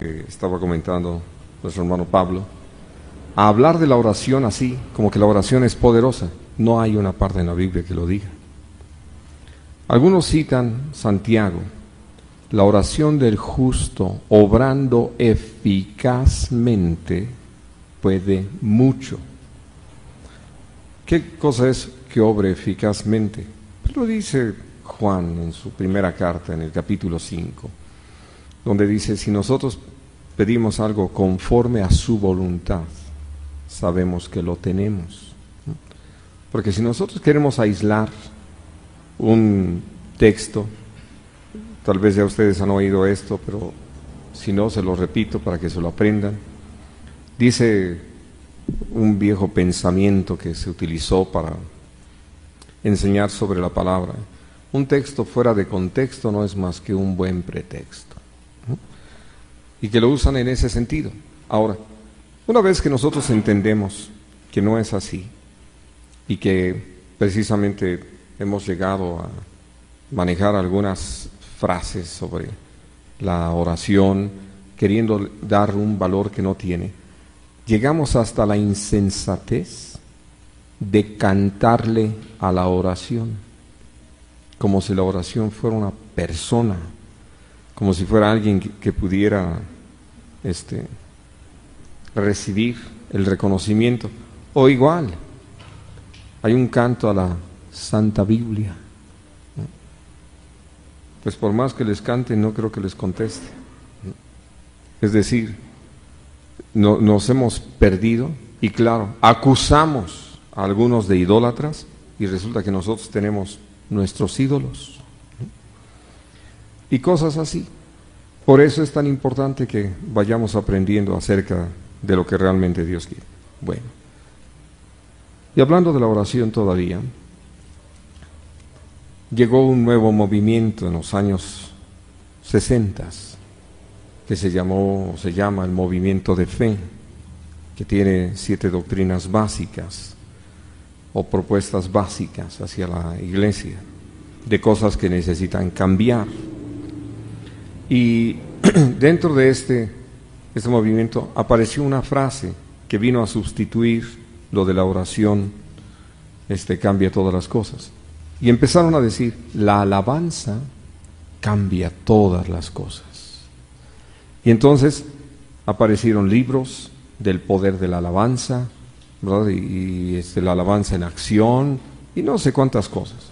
que estaba comentando nuestro hermano Pablo, a hablar de la oración así, como que la oración es poderosa. No hay una parte en la Biblia que lo diga. Algunos citan Santiago, la oración del justo, obrando eficazmente, puede mucho. ¿Qué cosa es que obre eficazmente? Pues lo dice Juan en su primera carta, en el capítulo 5, donde dice, si nosotros pedimos algo conforme a su voluntad, sabemos que lo tenemos. Porque si nosotros queremos aislar un texto, tal vez ya ustedes han oído esto, pero si no, se lo repito para que se lo aprendan. Dice un viejo pensamiento que se utilizó para enseñar sobre la palabra: un texto fuera de contexto no es más que un buen pretexto. Y que lo usan en ese sentido. Ahora, una vez que nosotros entendemos que no es así, y que precisamente hemos llegado a manejar algunas frases sobre la oración, queriendo dar un valor que no tiene, llegamos hasta la insensatez de cantarle a la oración, como si la oración fuera una persona, como si fuera alguien que pudiera recibir el reconocimiento. O igual, hay un canto a la Santa Biblia, ¿no? Pues por más que les cante, no creo que les conteste, ¿no? Es decir, nos hemos perdido y claro, acusamos a algunos de idólatras y resulta que nosotros tenemos nuestros ídolos, ¿no? Y cosas así. Por eso es tan importante que vayamos aprendiendo acerca de lo que realmente Dios quiere. Bueno, y hablando de la oración todavía, llegó un nuevo movimiento en los años 60 que se llama el movimiento de fe, que tiene 7 doctrinas básicas o propuestas básicas hacia la iglesia, de cosas que necesitan cambiar. Y dentro de este movimiento apareció una frase que vino a sustituir lo de la oración, cambia todas las cosas. Y empezaron a decir, la alabanza cambia todas las cosas. Y entonces aparecieron libros del poder de la alabanza, ¿verdad? Y la alabanza en acción, y no sé cuántas cosas.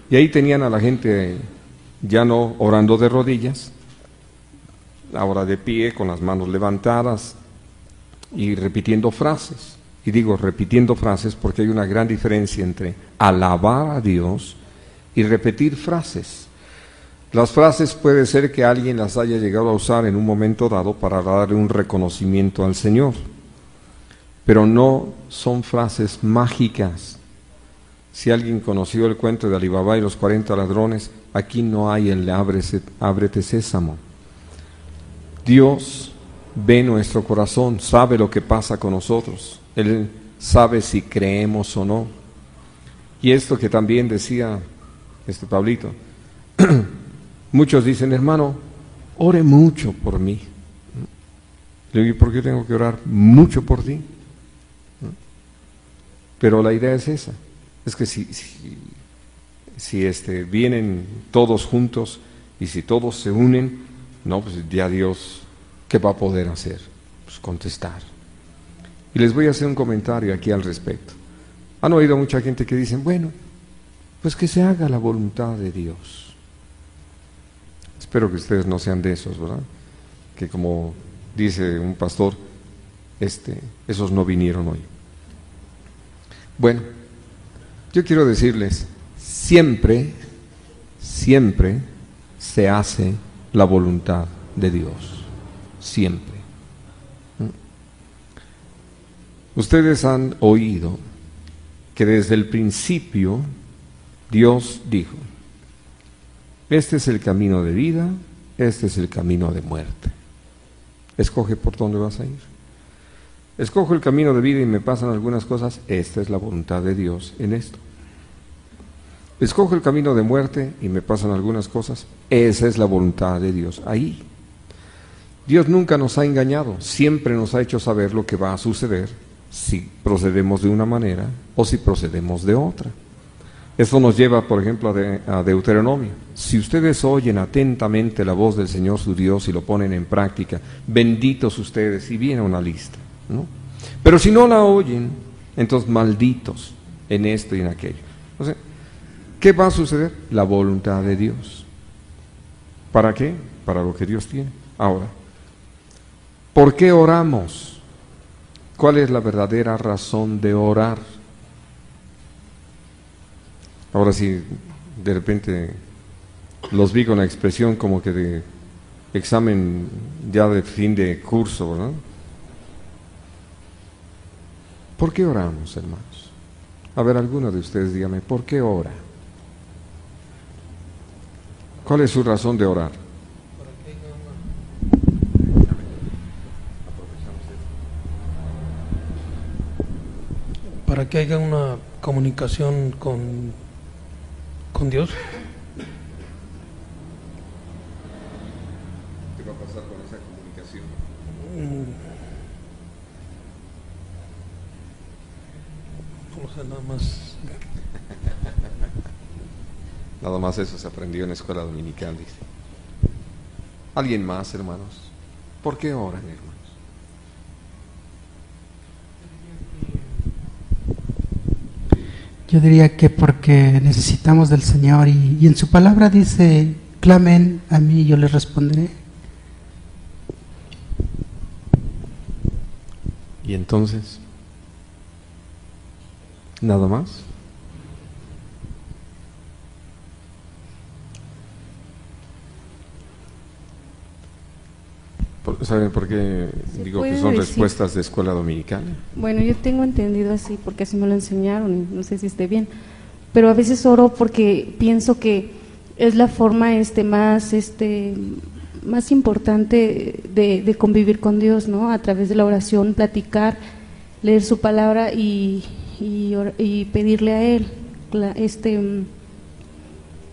Y ahí tenían a la gente ya no orando de rodillas, ahora de pie, con las manos levantadas y repitiendo frases. Y digo repitiendo frases porque hay una gran diferencia entre alabar a Dios y repetir frases. Las frases puede ser que alguien las haya llegado a usar en un momento dado para darle un reconocimiento al Señor, pero no son frases mágicas. Si alguien conoció el cuento de Alibaba y los 40 ladrones, aquí no hay el ábrete sésamo. Dios ve nuestro corazón, sabe lo que pasa con nosotros. Él sabe si creemos o no. Y esto que también decía Pablito, muchos dicen, hermano, ore mucho por mí. Le digo, ¿por qué tengo que orar mucho por ti? Pero la idea es esa, es que si vienen todos juntos y si todos se unen, no, pues ya Dios, ¿qué va a poder hacer? Pues contestar. Y les voy a hacer un comentario aquí al respecto. Han oído mucha gente que dicen, bueno, pues que se haga la voluntad de Dios. Espero que ustedes no sean de esos, ¿verdad? Que como dice un pastor, esos no vinieron hoy. Bueno, yo quiero decirles, siempre se hace la voluntad de Dios, siempre. Ustedes han oído que desde el principio Dios dijo, este es el camino de vida, este es el camino de muerte. Escoge por dónde vas a ir. Escojo el camino de vida y me pasan algunas cosas, esta es la voluntad de Dios en esto. Escojo el camino de muerte y me pasan algunas cosas, esa es la voluntad de Dios ahí. Dios nunca nos ha engañado, siempre nos ha hecho saber lo que va a suceder si procedemos de una manera o si procedemos de otra. Esto nos lleva, por ejemplo, a Deuteronomio. Si ustedes oyen atentamente la voz del Señor su Dios y lo ponen en práctica, benditos ustedes, y viene una lista, ¿no? Pero si no la oyen, entonces malditos en esto y en aquello. O sea, ¿qué va a suceder? La voluntad de Dios. ¿Para qué? Para lo que Dios tiene. Ahora, ¿por qué oramos? ¿Cuál es la verdadera razón de orar? Ahora sí, de repente los vi con la expresión como que de examen ya de fin de curso, ¿verdad? ¿Por qué oramos, hermanos? A ver, alguno de ustedes dígame, ¿por qué ora? ¿Cuál es su razón de orar? Para que haya una comunicación con Dios. ¿Qué va a pasar con esa comunicación? No sé, nada más. Nada más eso se aprendió en la escuela dominical, dice. ¿Alguien más, hermanos? ¿Por qué oran, hermanos? Yo diría que porque necesitamos del Señor y en su palabra dice, clamen a mí y yo les responderé. ¿Y entonces? ¿Nada más? ¿Saben por qué digo que son respuestas de escuela dominical? Bueno, yo tengo entendido así porque así me lo enseñaron, no sé si esté bien, pero a veces oro porque pienso que es la forma más importante de convivir con Dios, ¿no? A través de la oración, platicar, leer su palabra y pedirle a Él.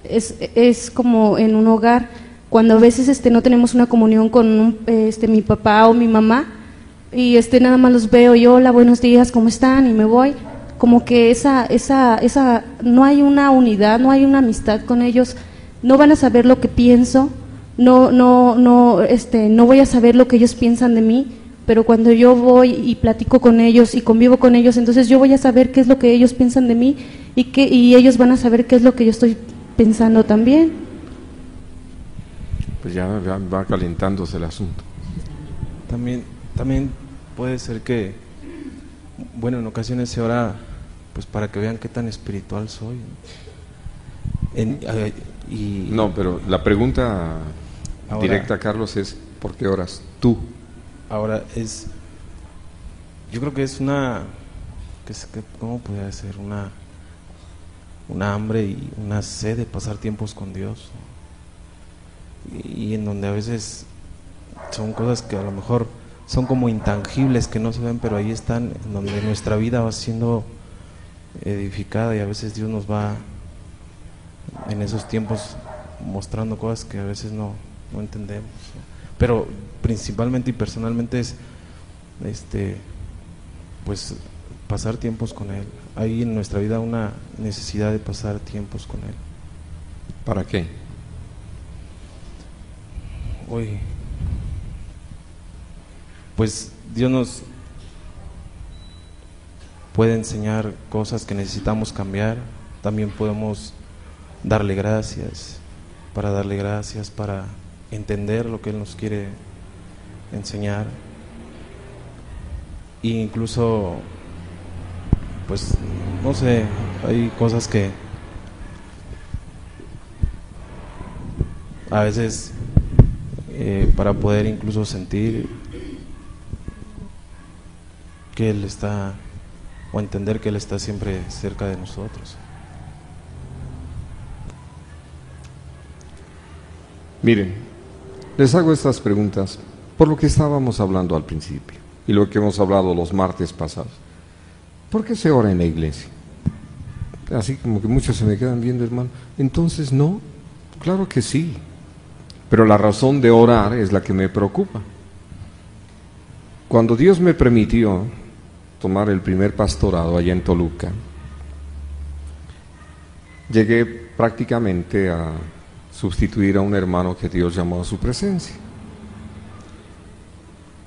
Es como en un hogar. Cuando a veces no tenemos una comunión con mi papá o mi mamá y nada más los veo y hola, buenos días, ¿cómo están? Y me voy, como que esa no hay una unidad, no hay una amistad con ellos, no van a saber lo que pienso, no voy a saber lo que ellos piensan de mí, pero cuando yo voy y platico con ellos y convivo con ellos, entonces yo voy a saber qué es lo que ellos piensan de mí y ellos van a saber qué es lo que yo estoy pensando también. Pues ya va calentándose el asunto. También puede ser que, bueno, en ocasiones se ora pues para que vean qué tan espiritual soy. No, pero la pregunta ahora, directa, Carlos, es ¿por qué oras tú? Ahora yo creo que es ¿cómo podría ser? Una hambre y una sed de pasar tiempos con Dios. Y en donde a veces son cosas que a lo mejor son como intangibles, que no se ven, pero ahí están, en donde nuestra vida va siendo edificada y a veces Dios nos va en esos tiempos mostrando cosas que a veces no entendemos, ¿no? Pero principalmente y personalmente es pues pasar tiempos con Él. Hay en nuestra vida una necesidad de pasar tiempos con Él. ¿Para qué? Hoy, pues Dios nos puede enseñar cosas que necesitamos cambiar. También podemos darle gracias, para entender lo que Él nos quiere enseñar. E incluso, pues, no sé, hay cosas que a veces para poder incluso sentir que Él está, o entender que Él está siempre cerca de nosotros. Miren, les hago estas preguntas por lo que estábamos hablando al principio y lo que hemos hablado los martes pasados. ¿Por qué se ora en la iglesia? Así como que muchos se me quedan viendo, hermano. Entonces, no, claro que sí. Pero la razón de orar es la que me preocupa. Cuando Dios me permitió tomar el primer pastorado allá en Toluca, llegué prácticamente a sustituir a un hermano que Dios llamó a su presencia.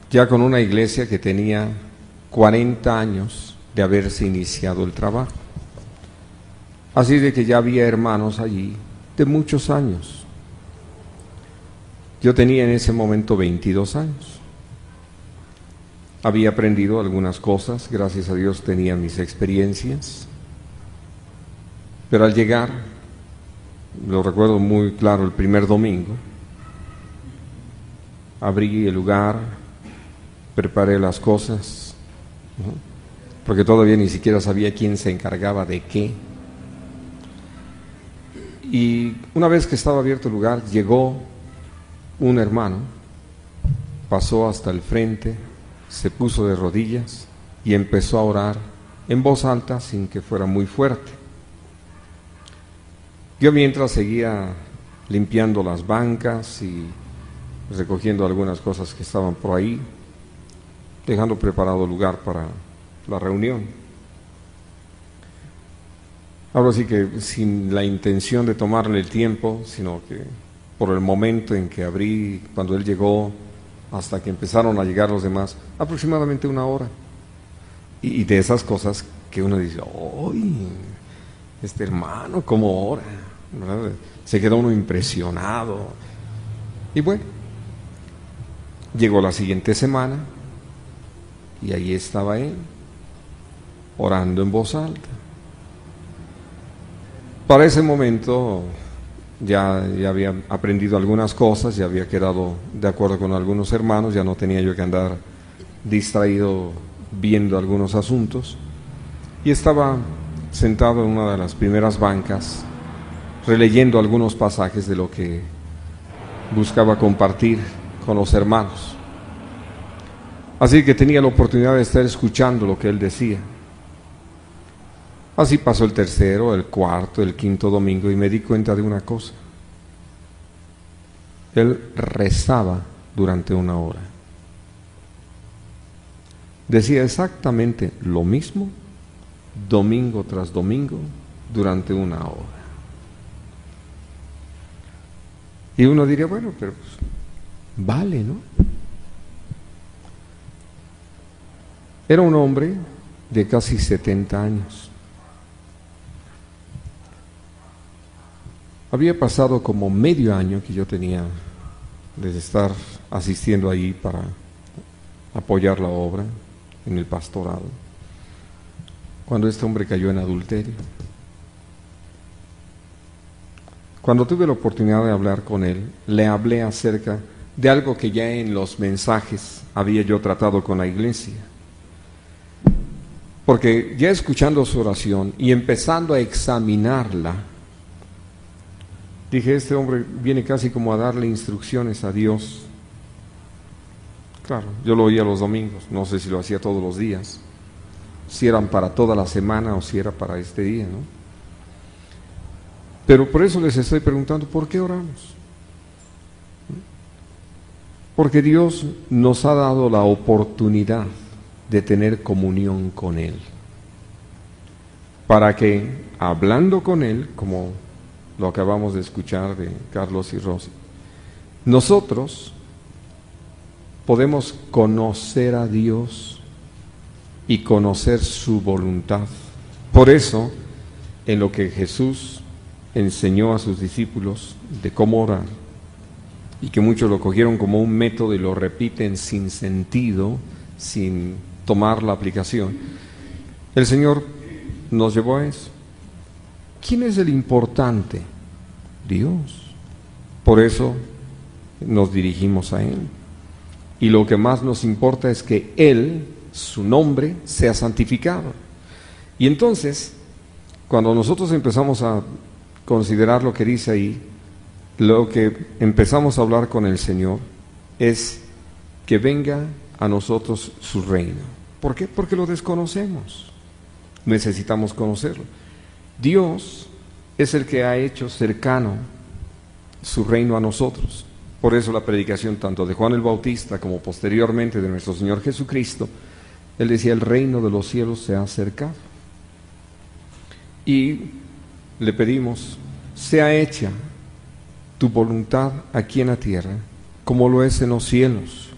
Ya con una iglesia que tenía 40 años de haberse iniciado el trabajo. Así de que ya había hermanos allí de muchos años. Yo tenía en ese momento 22 años. Había aprendido algunas cosas, gracias a Dios tenía mis experiencias. Pero al llegar, lo recuerdo muy claro, el primer domingo, abrí el lugar, preparé las cosas, ¿no? Porque todavía ni siquiera sabía quién se encargaba de qué. Y una vez que estaba abierto el lugar, llegó un hermano, pasó hasta el frente, se puso de rodillas y empezó a orar en voz alta sin que fuera muy fuerte. Yo mientras seguía limpiando las bancas y recogiendo algunas cosas que estaban por ahí, dejando preparado el lugar para la reunión. Ahora sí que sin la intención de tomarle el tiempo, sino que por el momento en que abrí, cuando él llegó, hasta que empezaron a llegar los demás, aproximadamente 1 hora. Y de esas cosas que uno dice, ¡ay! Este hermano, ¿cómo ora? ¿Verdad? Se quedó uno impresionado. Y bueno, llegó la siguiente semana y ahí estaba él, orando en voz alta. Para ese momento ya había aprendido algunas cosas, ya había quedado de acuerdo con algunos hermanos, ya no tenía yo que andar distraído viendo algunos asuntos, y estaba sentado en una de las primeras bancas, releyendo algunos pasajes de lo que buscaba compartir con los hermanos. Así que tenía la oportunidad de estar escuchando lo que él decía. Así pasó el tercero, el cuarto, el quinto domingo, y me di cuenta de una cosa. Él rezaba durante 1 hora. Decía exactamente lo mismo, domingo tras domingo, durante 1 hora. Y uno diría, bueno, pero pues, vale, ¿no? Era un hombre de casi 70 años. Había pasado como medio año que yo tenía de estar asistiendo ahí para apoyar la obra en el pastorado, cuando este hombre cayó en adulterio. Cuando tuve la oportunidad de hablar con él, le hablé acerca de algo que ya en los mensajes había yo tratado con la iglesia. Porque ya escuchando su oración y empezando a examinarla, dije, este hombre viene casi como a darle instrucciones a Dios. Claro, yo lo oía los domingos, no sé si lo hacía todos los días, si eran para toda la semana o si era para este día, ¿no? Pero por eso les estoy preguntando, ¿por qué oramos? Porque Dios nos ha dado la oportunidad de tener comunión con Él, para que, hablando con Él, como lo acabamos de escuchar de Carlos y Rosy, nosotros podemos conocer a Dios y conocer su voluntad. Por eso, en lo que Jesús enseñó a sus discípulos de cómo orar, y que muchos lo cogieron como un método y lo repiten sin sentido, sin tomar la aplicación, el Señor nos llevó a eso. ¿Quién es el importante? Dios. Por eso nos dirigimos a Él. Y lo que más nos importa es que Él, su nombre, sea santificado. Y entonces, cuando nosotros empezamos a considerar lo que dice ahí, lo que empezamos a hablar con el Señor es que venga a nosotros su reino. ¿Por qué? Porque lo desconocemos. Necesitamos conocerlo. Dios es el que ha hecho cercano su reino a nosotros. Por eso la predicación tanto de Juan el Bautista como posteriormente de nuestro Señor Jesucristo, Él decía, el reino de los cielos se ha acercado. Y le pedimos, sea hecha tu voluntad aquí en la tierra, como lo es en los cielos.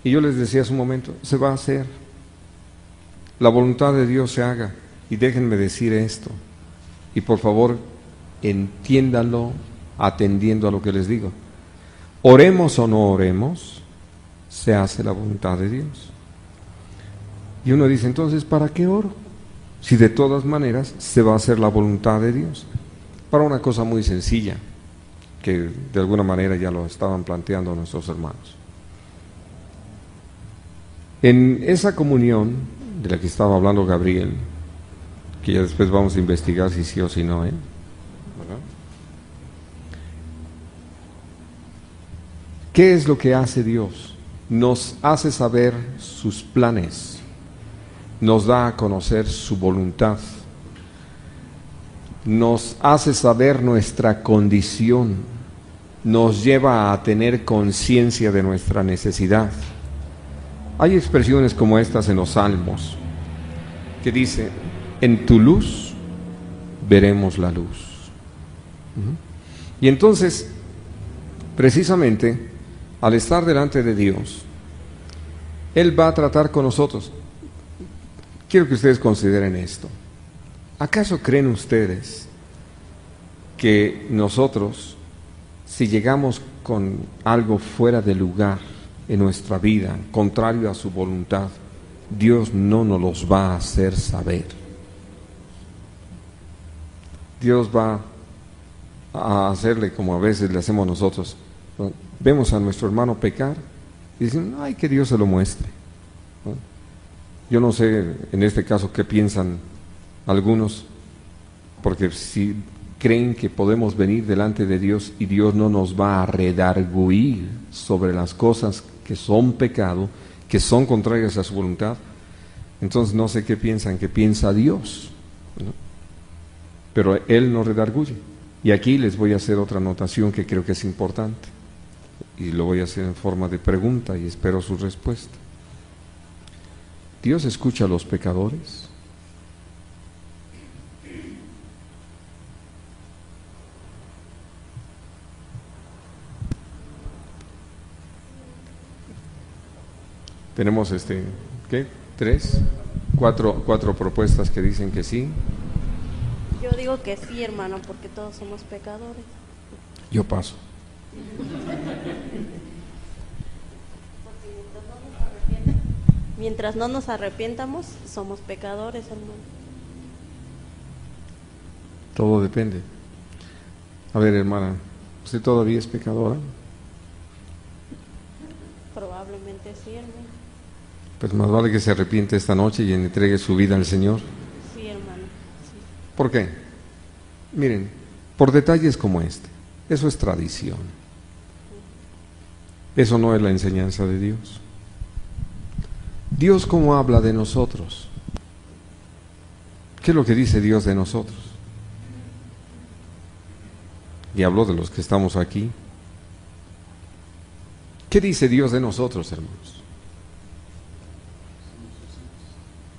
Y yo les decía hace un momento, se va a hacer. La voluntad de Dios se haga. Y déjenme decir esto, y por favor entiéndanlo atendiendo a lo que les digo. Oremos o no oremos, se hace la voluntad de Dios. Y uno dice, entonces, ¿para qué oro? Si de todas maneras se va a hacer la voluntad de Dios. Para una cosa muy sencilla, que de alguna manera ya lo estaban planteando nuestros hermanos. En esa comunión de la que estaba hablando Gabriel, que ya después vamos a investigar si sí o si no, ¿verdad? ¿Qué es lo que hace Dios? Nos hace saber sus planes, nos da a conocer su voluntad, nos hace saber nuestra condición, nos lleva a tener conciencia de nuestra necesidad. Hay expresiones como estas en los Salmos, que dice, en tu luz veremos la luz. Y entonces, precisamente, al estar delante de Dios, Él va a tratar con nosotros. Quiero que ustedes consideren esto. ¿Acaso creen ustedes que nosotros, si llegamos con algo fuera de lugar en nuestra vida, contrario a su voluntad, Dios no nos los va a hacer saber? Dios va a hacerle como a veces le hacemos nosotros. Vemos a nuestro hermano pecar y dicen, ay, que Dios se lo muestre. Yo no sé en este caso qué piensan algunos, porque si creen que podemos venir delante de Dios y Dios no nos va a redarguir sobre las cosas que son pecado, que son contrarias a su voluntad, entonces no sé qué piensan, que piensa Dios, ¿no? Pero Él no redarguye. Y aquí les voy a hacer otra anotación que creo que es importante, y lo voy a hacer en forma de pregunta y espero su respuesta. ¿Dios escucha a los pecadores? Tenemos ¿qué? Cuatro propuestas que dicen que sí. Yo digo que sí, hermano, porque todos somos pecadores. Yo paso. Mientras no nos arrepientamos, somos pecadores, hermano. Todo depende. A ver, hermana, ¿usted todavía es pecadora? Probablemente sí, hermano. Pues más vale que se arrepiente esta noche y entregue su vida al Señor. Sí, hermano. Sí. ¿Por qué? Miren, por detalles como este. Eso es tradición. Eso no es la enseñanza de Dios. Dios, ¿cómo habla de nosotros? ¿Qué es lo que dice Dios de nosotros? Y habló de los que estamos aquí. ¿Qué dice Dios de nosotros, hermanos?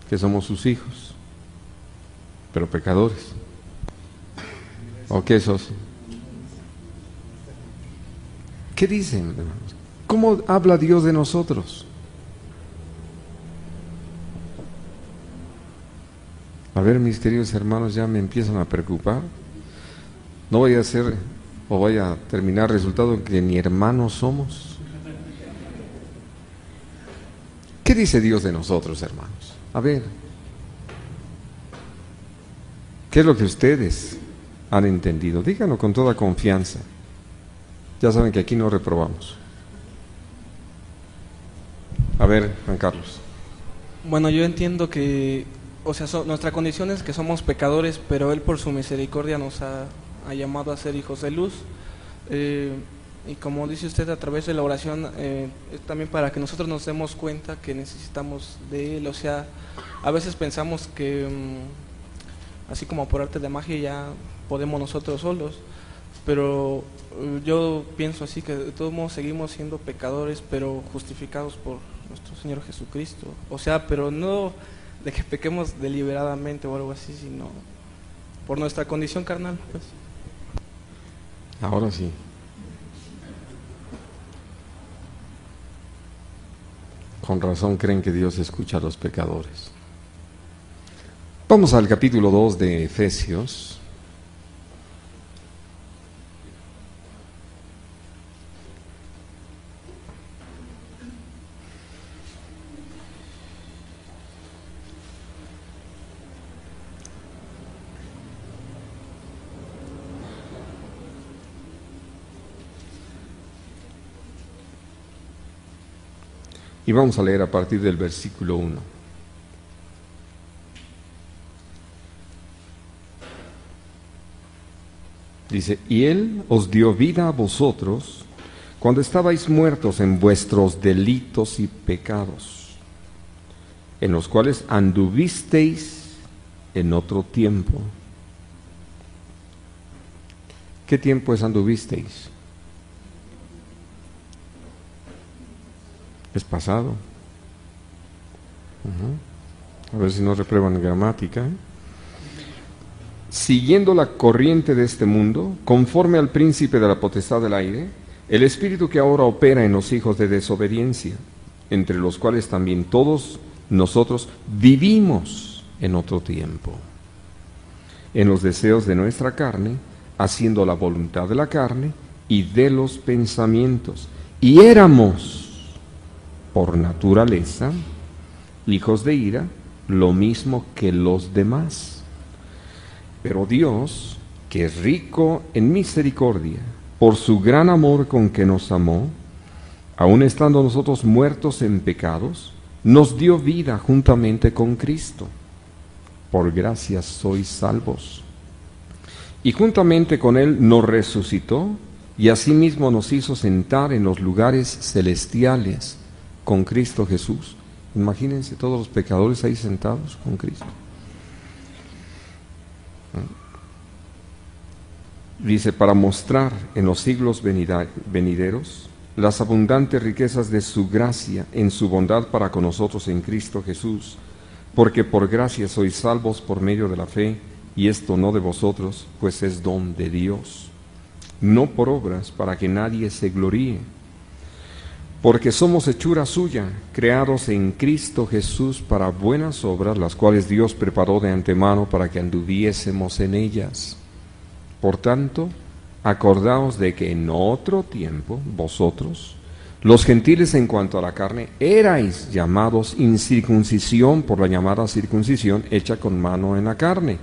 Que somos sus hijos, pero pecadores. ¿O qué sos? ¿Qué dicen, hermanos? ¿Cómo habla Dios de nosotros? A ver, mis queridos hermanos, ya me empiezan a preocupar. No voy a hacer o voy a terminar resultado que ni hermanos somos. ¿Qué dice Dios de nosotros, hermanos? A ver, ¿qué es lo que ustedes han entendido? Díganlo con toda confianza. Ya saben que aquí no reprobamos. A ver, Juan Carlos. Bueno, yo entiendo que, o sea, nuestra condición es que somos pecadores, pero Él por su misericordia nos ha llamado a ser hijos de luz. Y como dice usted, a través de la oración, también para que nosotros nos demos cuenta que necesitamos de Él. O sea, a veces pensamos que, así como por arte de magia, ya podemos nosotros solos. pero yo pienso así, que de todos modos seguimos siendo pecadores, pero justificados por nuestro Señor Jesucristo. O sea, pero no de que pequemos deliberadamente o algo así, sino por nuestra condición carnal, pues. Ahora sí. Con razón creen que Dios escucha a los pecadores. Vamos al capítulo 2 de Efesios. Y vamos a leer a partir del versículo 1. Dice, y Él os dio vida a vosotros cuando estabais muertos en vuestros delitos y pecados, en los cuales anduvisteis en otro tiempo. ¿Qué tiempo es anduvisteis? Es pasado. A ver si no reprueban gramática. Siguiendo la corriente de este mundo, conforme al príncipe de la potestad del aire, el espíritu que ahora opera en los hijos de desobediencia, entre los cuales también todos nosotros vivimos en otro tiempo, en los deseos de nuestra carne, haciendo la voluntad de la carne y de los pensamientos, y éramos por naturaleza hijos de ira, lo mismo que los demás. Pero Dios, que es rico en misericordia, por su gran amor con que nos amó, aun estando nosotros muertos en pecados, nos dio vida juntamente con Cristo. Por gracia sois salvos. Y juntamente con Él nos resucitó, y asimismo nos hizo sentar en los lugares celestiales con Cristo Jesús. Imagínense todos los pecadores ahí sentados con Cristo. Dice, para mostrar en los siglos venideros las abundantes riquezas de su gracia en su bondad para con nosotros en Cristo Jesús, porque por gracia sois salvos por medio de la fe, y esto no de vosotros, pues es don de Dios, no por obras, para que nadie se gloríe. Porque somos hechura suya, creados en Cristo Jesús para buenas obras, las cuales Dios preparó de antemano para que anduviésemos en ellas. Por tanto, acordaos de que en otro tiempo, vosotros, los gentiles en cuanto a la carne, erais llamados incircuncisión por la llamada circuncisión hecha con mano en la carne.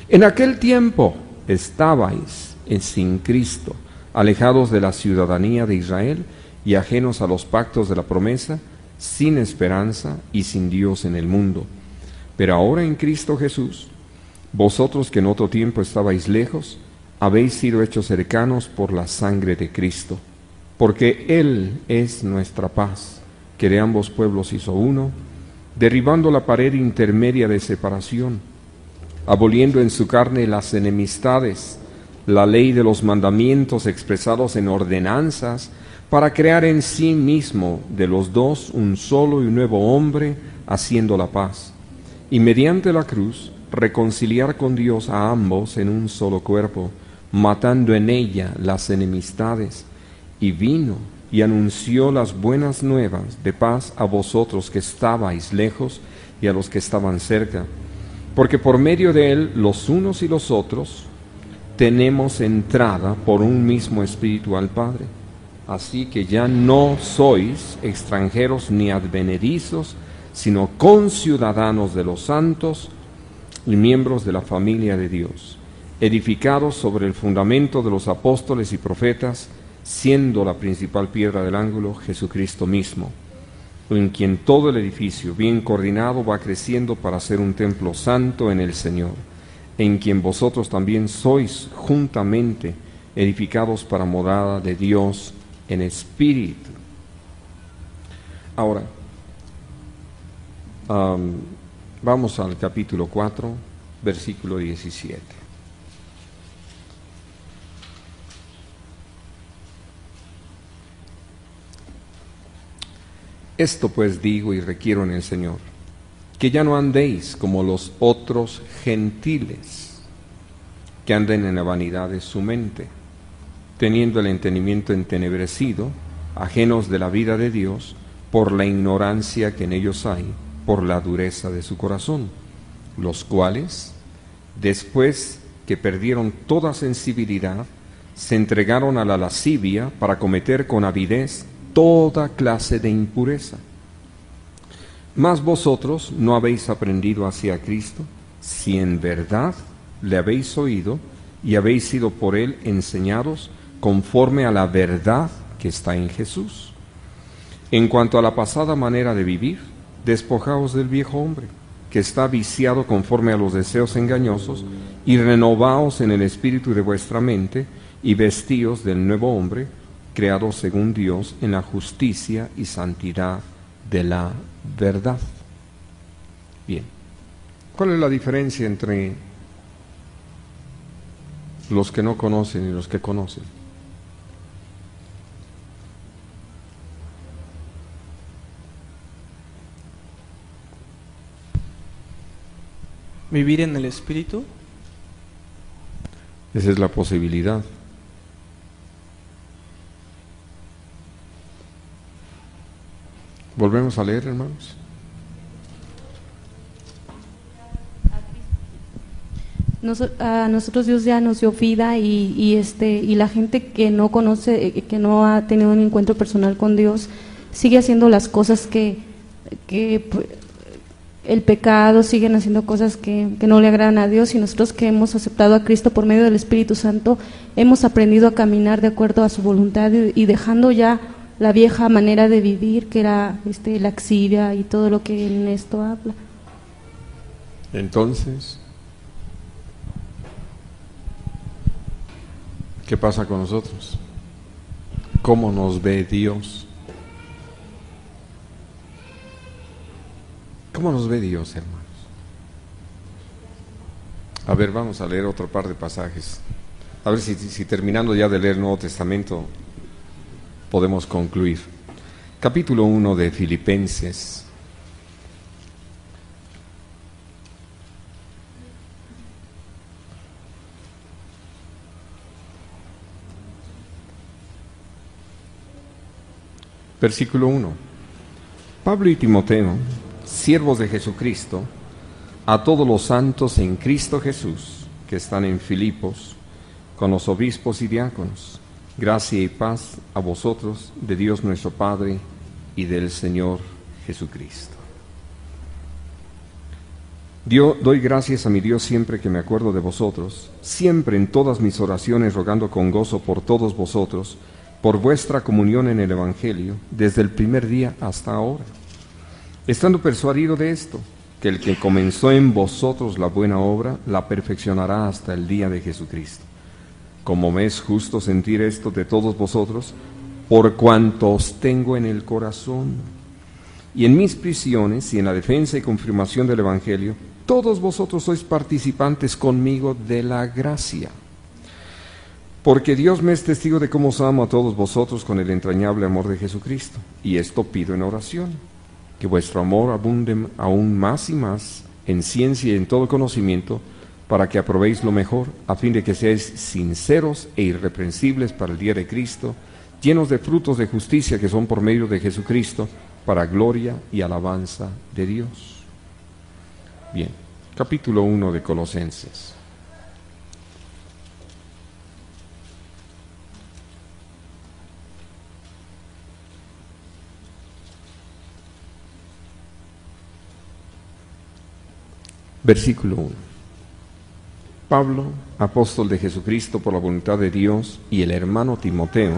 En aquel tiempo estabais sin Cristo, alejados de la ciudadanía de Israel, y ajenos a los pactos de la promesa, sin esperanza y sin Dios en el mundo. Pero ahora en Cristo Jesús, vosotros que en otro tiempo estabais lejos, habéis sido hechos cercanos por la sangre de Cristo, porque Él es nuestra paz, que de ambos pueblos hizo uno, derribando la pared intermedia de separación, aboliendo en su carne las enemistades, la ley de los mandamientos expresados en ordenanzas, para crear en sí mismo de los dos un solo y nuevo hombre, haciendo la paz, y mediante la cruz reconciliar con Dios a ambos en un solo cuerpo, matando en ella las enemistades, y vino y anunció las buenas nuevas de paz a vosotros que estabais lejos y a los que estaban cerca, porque por medio de él los unos y los otros tenemos entrada por un mismo espíritu al Padre. Así que ya no sois extranjeros ni advenedizos, sino conciudadanos de los santos y miembros de la familia de Dios, edificados sobre el fundamento de los apóstoles y profetas, siendo la principal piedra del ángulo Jesucristo mismo, en quien todo el edificio, bien coordinado, va creciendo para ser un templo santo en el Señor, en quien vosotros también sois juntamente edificados para morada de Dios en espíritu. Ahora, vamos al capítulo 4, versículo 17. Esto pues digo y requiero en el Señor, que ya no andéis como los otros gentiles, que anden en la vanidad de su mente, teniendo el entendimiento entenebrecido, ajenos de la vida de Dios, por la ignorancia que en ellos hay, por la dureza de su corazón, los cuales, después que perdieron toda sensibilidad, se entregaron a la lascivia para cometer con avidez toda clase de impureza. Mas vosotros no habéis aprendido hacia Cristo, si en verdad le habéis oído y habéis sido por él enseñados conforme a la verdad que está en Jesús. En cuanto a la pasada manera de vivir, despojaos del viejo hombre, que está viciado conforme a los deseos engañosos, y renovaos en el espíritu de vuestra mente, y vestíos del nuevo hombre, creado según Dios en la justicia y santidad de la verdad. Bien, ¿cuál es la diferencia entre los que no conocen y los que conocen? Vivir en el Espíritu. Esa es la posibilidad. Volvemos a leer, hermanos. A nosotros Dios ya nos dio vida y la gente que no conoce, que no ha tenido un encuentro personal con Dios, sigue haciendo las cosas que el pecado, siguen haciendo cosas que no le agradan a Dios, y nosotros que hemos aceptado a Cristo por medio del Espíritu Santo, hemos aprendido a caminar de acuerdo a su voluntad y dejando ya la vieja manera de vivir, que era laxivia y todo lo que en esto habla. Entonces, ¿qué pasa con nosotros? ¿Cómo nos ve Dios? ¿Cómo nos ve Dios, hermanos? A ver, vamos a leer otro par de pasajes. A ver si terminando ya de leer el Nuevo Testamento podemos concluir. Capítulo 1 de Filipenses. Versículo 1. Pablo y Timoteo, siervos de Jesucristo, a todos los santos en Cristo Jesús, que están en Filipos, con los obispos y diáconos, gracia y paz a vosotros de Dios nuestro Padre y del Señor Jesucristo. Doy gracias a mi Dios siempre que me acuerdo de vosotros, siempre en todas mis oraciones rogando con gozo por todos vosotros, por vuestra comunión en el Evangelio, desde el primer día hasta ahora, estando persuadido de esto, que el que comenzó en vosotros la buena obra, la perfeccionará hasta el día de Jesucristo. Como me es justo sentir esto de todos vosotros, por cuanto os tengo en el corazón, y en mis prisiones y en la defensa y confirmación del Evangelio, todos vosotros sois participantes conmigo de la gracia. Porque Dios me es testigo de cómo os amo a todos vosotros con el entrañable amor de Jesucristo, y esto pido en oración, que vuestro amor abunde aún más y más en ciencia y en todo conocimiento, para que aprobéis lo mejor, a fin de que seáis sinceros e irreprensibles para el día de Cristo, llenos de frutos de justicia que son por medio de Jesucristo, para gloria y alabanza de Dios. Bien, capítulo 1 de Colosenses. Versículo 1. Pablo, apóstol de Jesucristo por la voluntad de Dios, y el hermano Timoteo,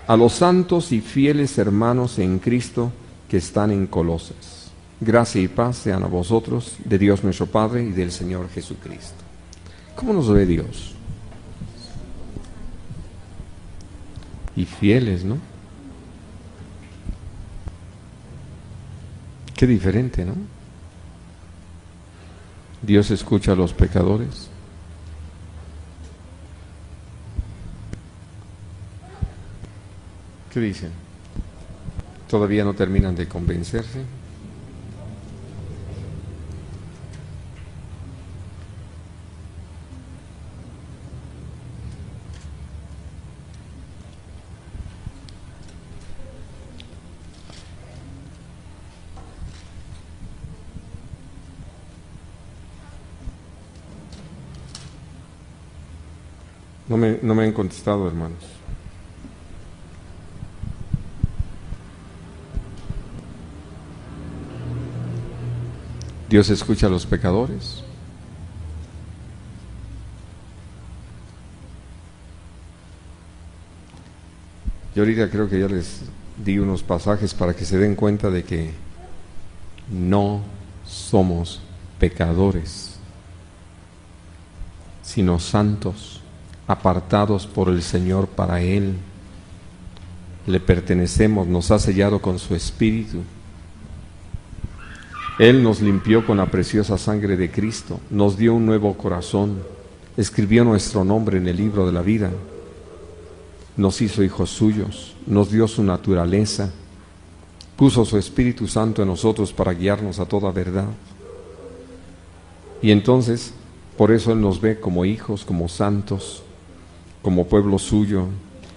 a los santos y fieles hermanos en Cristo que están en Colosas. Gracia y paz sean a vosotros, de Dios nuestro Padre y del Señor Jesucristo. ¿Cómo nos ve Dios? Y fieles, ¿no? Qué diferente, ¿no? Dios escucha a los pecadores. ¿Qué dicen? todavía no terminan de convencerse. No me han contestado, hermanos. Dios escucha a los pecadores. Yo ahorita creo que ya les di unos pasajes para que se den cuenta de que no somos pecadores, sino santos, apartados por el Señor para Él. Le pertenecemos, nos ha sellado con su Espíritu. Él nos limpió con la preciosa sangre de Cristo, nos dio un nuevo corazón, escribió nuestro nombre en el libro de la vida, nos hizo hijos suyos, nos dio su naturaleza, puso su Espíritu Santo en nosotros para guiarnos a toda verdad. Y entonces, por eso Él nos ve como hijos, como santos, como pueblo suyo,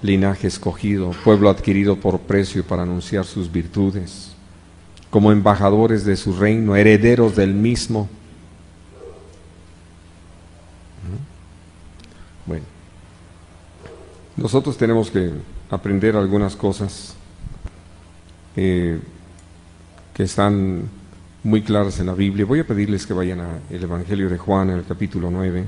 linaje escogido, pueblo adquirido por precio para anunciar sus virtudes, como embajadores de su reino, herederos del mismo. Bueno, nosotros tenemos que aprender algunas cosas que están muy claras en la Biblia. Voy a pedirles que vayan al Evangelio de Juan, en el capítulo 9.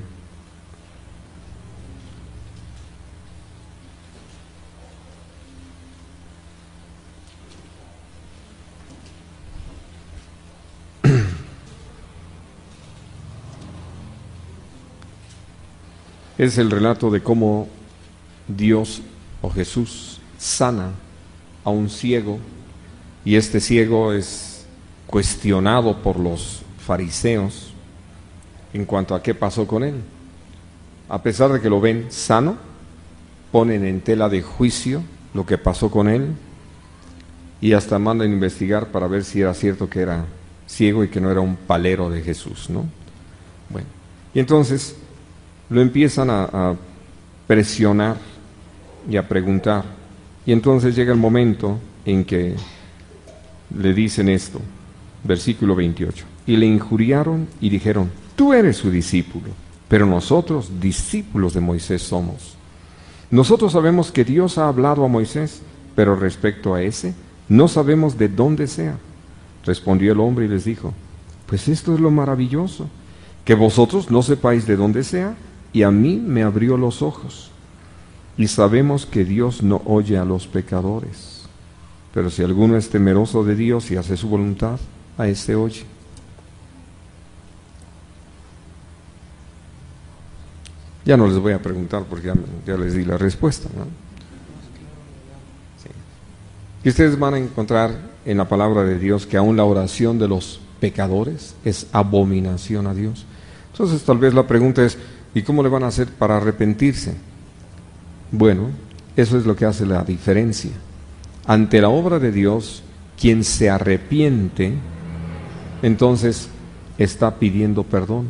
Es el relato de cómo Dios o Jesús sana a un ciego, y este ciego es cuestionado por los fariseos en cuanto a qué pasó con él. A pesar de que lo ven sano, ponen en tela de juicio lo que pasó con él y hasta mandan a investigar para ver si era cierto que era ciego y que no era un palero de Jesús, ¿no? Bueno, y entonces lo empiezan a presionar y a preguntar, y entonces llega el momento en que le dicen esto, versículo 28, y le injuriaron y dijeron: tú eres su discípulo, pero nosotros discípulos de Moisés somos. Nosotros sabemos que Dios ha hablado a Moisés, pero respecto a ese no sabemos de dónde sea. Respondió el hombre y les dijo: pues esto es lo maravilloso, que vosotros no sepáis de dónde sea, y a mí me abrió los ojos. Y sabemos que Dios no oye a los pecadores, pero si alguno es temeroso de Dios y hace su voluntad, a este oye. Ya no les voy a preguntar porque ya les di la respuesta, ¿no? Sí. Y ustedes van a encontrar en la palabra de Dios que aún la oración de los pecadores es abominación a Dios. Entonces tal vez la pregunta es: ¿y cómo le van a hacer para arrepentirse? Bueno, eso es lo que hace la diferencia. Ante la obra de Dios, quien se arrepiente, entonces está pidiendo perdón.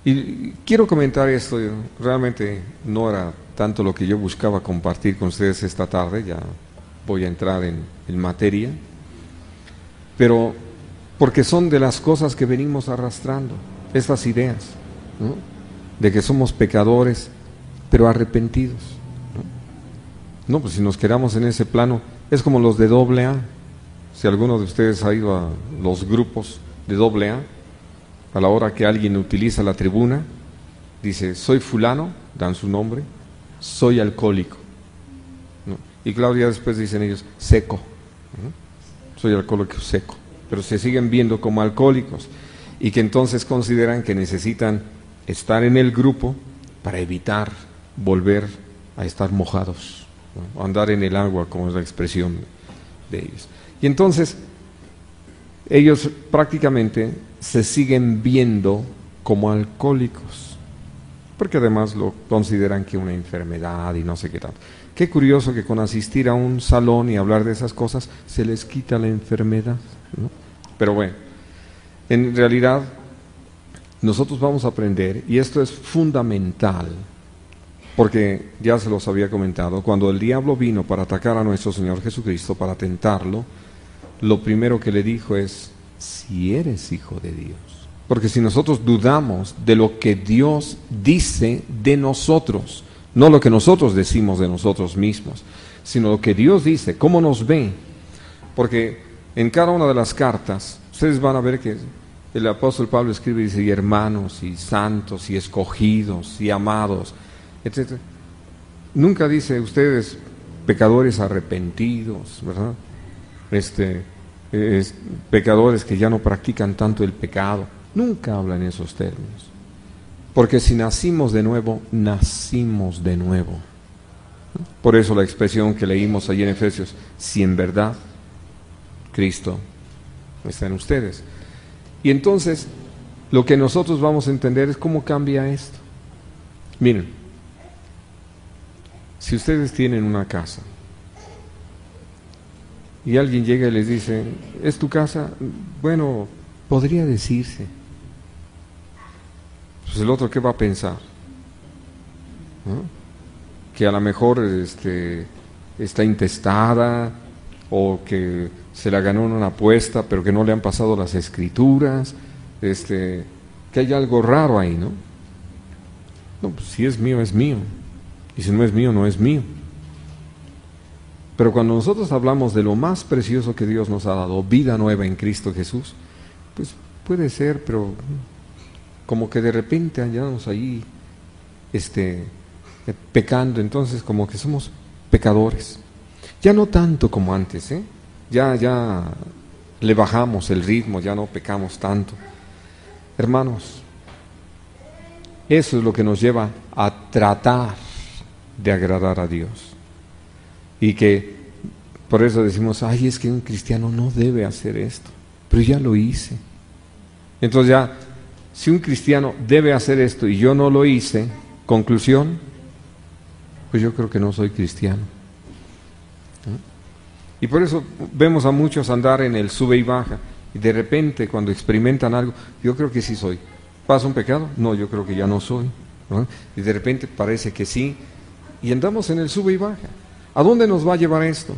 Y quiero comentar esto, realmente no era tanto lo que yo buscaba compartir con ustedes esta tarde, ya voy a entrar en materia, pero porque son de las cosas que venimos arrastrando, estas ideas, ¿no? De que somos pecadores, pero arrepentidos, ¿no? Pues si nos quedamos en ese plano, es como los de AA. Si alguno de ustedes ha ido a los grupos de AA, a la hora que alguien utiliza la tribuna, dice: soy fulano, dan su nombre, soy alcohólico, ¿no? Y claro, ya después dicen ellos: seco, ¿no? Soy alcohólico seco, pero se siguen viendo como alcohólicos, y que entonces consideran que necesitan estar en el grupo para evitar volver a estar mojados, ¿no? Andar en el agua, como es la expresión de ellos. Y entonces ellos prácticamente se siguen viendo como alcohólicos, porque además lo consideran que una enfermedad y no sé qué tanto. Qué curioso que con asistir a un salón y hablar de esas cosas se les quita la enfermedad, ¿no? Pero bueno, en realidad nosotros vamos a aprender, y esto es fundamental, porque ya se los había comentado, cuando el diablo vino para atacar a nuestro Señor Jesucristo, para tentarlo, lo primero que le dijo es, si eres hijo de Dios. Porque si nosotros dudamos de lo que Dios dice de nosotros, no lo que nosotros decimos de nosotros mismos, sino lo que Dios dice, cómo nos ve. Porque en cada una de las cartas, ustedes van a ver que el apóstol Pablo escribe y dice, y hermanos, y santos, y escogidos, y amados, etc. Nunca dice ustedes pecadores arrepentidos, ¿verdad? Pecadores que ya no practican tanto el pecado. Nunca habla en esos términos. Porque si nacimos de nuevo, nacimos de nuevo. Por eso la expresión que leímos allí en Efesios, si en verdad Cristo está en ustedes. Y entonces, lo que nosotros vamos a entender es cómo cambia esto. Miren, si ustedes tienen una casa y alguien llega y les dice, ¿es tu casa? Bueno, podría decirse. Pues el otro, ¿qué va a pensar? ¿No? Que a lo mejor está intestada, o que se la ganó en una apuesta, pero que no le han pasado las escrituras, que hay algo raro ahí, ¿no? No, pues si es mío, es mío. Y si no es mío, no es mío. Pero cuando nosotros hablamos de lo más precioso que Dios nos ha dado, vida nueva en Cristo Jesús, pues puede ser, pero como que de repente andamos ahí pecando, entonces como que somos pecadores. Ya no tanto como antes, ya le bajamos el ritmo, ya no pecamos tanto. Hermanos, eso es lo que nos lleva a tratar de agradar a Dios. Y que por eso decimos, ay, es que un cristiano no debe hacer esto, pero ya lo hice. Entonces ya, si un cristiano debe hacer esto y yo no lo hice, conclusión, pues yo creo que no soy cristiano. Y por eso vemos a muchos andar en el sube y baja, y de repente cuando experimentan algo, yo creo que sí soy. ¿Pasa un pecado? No, yo creo que ya no soy, ¿no? Y de repente parece que sí, y andamos en el sube y baja. ¿A dónde nos va a llevar esto?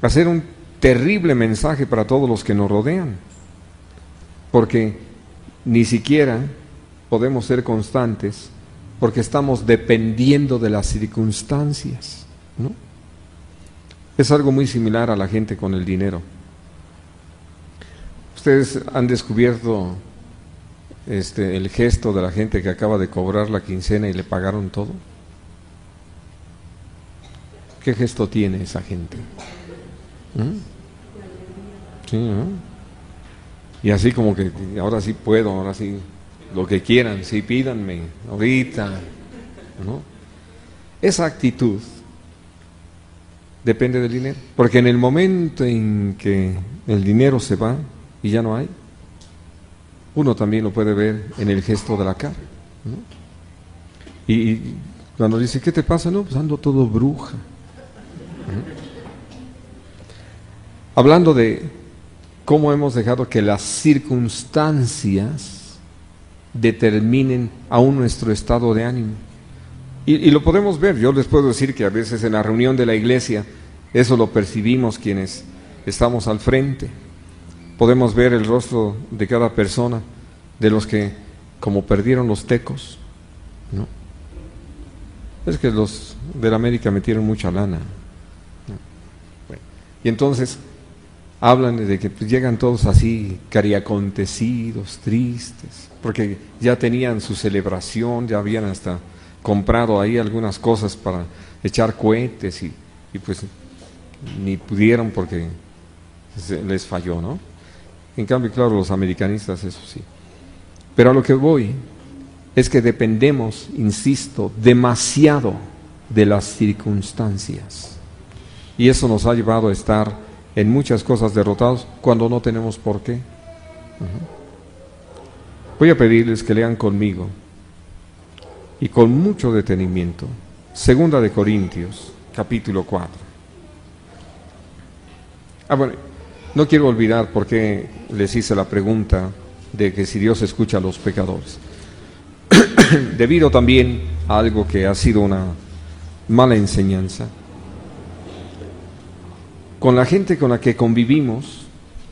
A ser un terrible mensaje para todos los que nos rodean, porque ni siquiera podemos ser constantes, porque estamos dependiendo de las circunstancias, ¿no? Es algo muy similar a la gente con el dinero. Ustedes han descubierto el gesto de la gente que acaba de cobrar la quincena y le pagaron todo. ¿Qué gesto tiene esa gente? Sí, ¿no? Y así como que ahora sí puedo, ahora sí, lo que quieran, sí, pídanme, ahorita, ¿no? Esa actitud depende del dinero, porque en el momento en que el dinero se va y ya no hay, uno también lo puede ver en el gesto de la cara, ¿no? Y cuando dice, ¿qué te pasa? No, pues ando todo bruja. Hablando de cómo hemos dejado que las circunstancias determinen aún nuestro estado de ánimo. Y lo podemos ver. Yo les puedo decir que a veces en la reunión de la iglesia eso lo percibimos quienes estamos al frente. Podemos ver el rostro de cada persona, de los que como perdieron los tecos, ¿no? Es que los de la América metieron mucha lana, ¿no? Bueno, y entonces hablan de que pues llegan todos así cariacontecidos, tristes, porque ya tenían su celebración, ya habían hasta comprado ahí algunas cosas para echar cohetes y pues ni pudieron porque les falló, ¿no? En cambio, claro, los americanistas, eso sí. Pero a lo que voy es que dependemos, insisto, demasiado de las circunstancias. Y eso nos ha llevado a estar en muchas cosas derrotados cuando no tenemos por qué. Voy a pedirles que lean conmigo y con mucho detenimiento 2 de Corintios, capítulo 4. Bueno, no quiero olvidar por qué les hice la pregunta de que si Dios escucha a los pecadores. Debido también a algo que ha sido una mala enseñanza. Con la gente con la que convivimos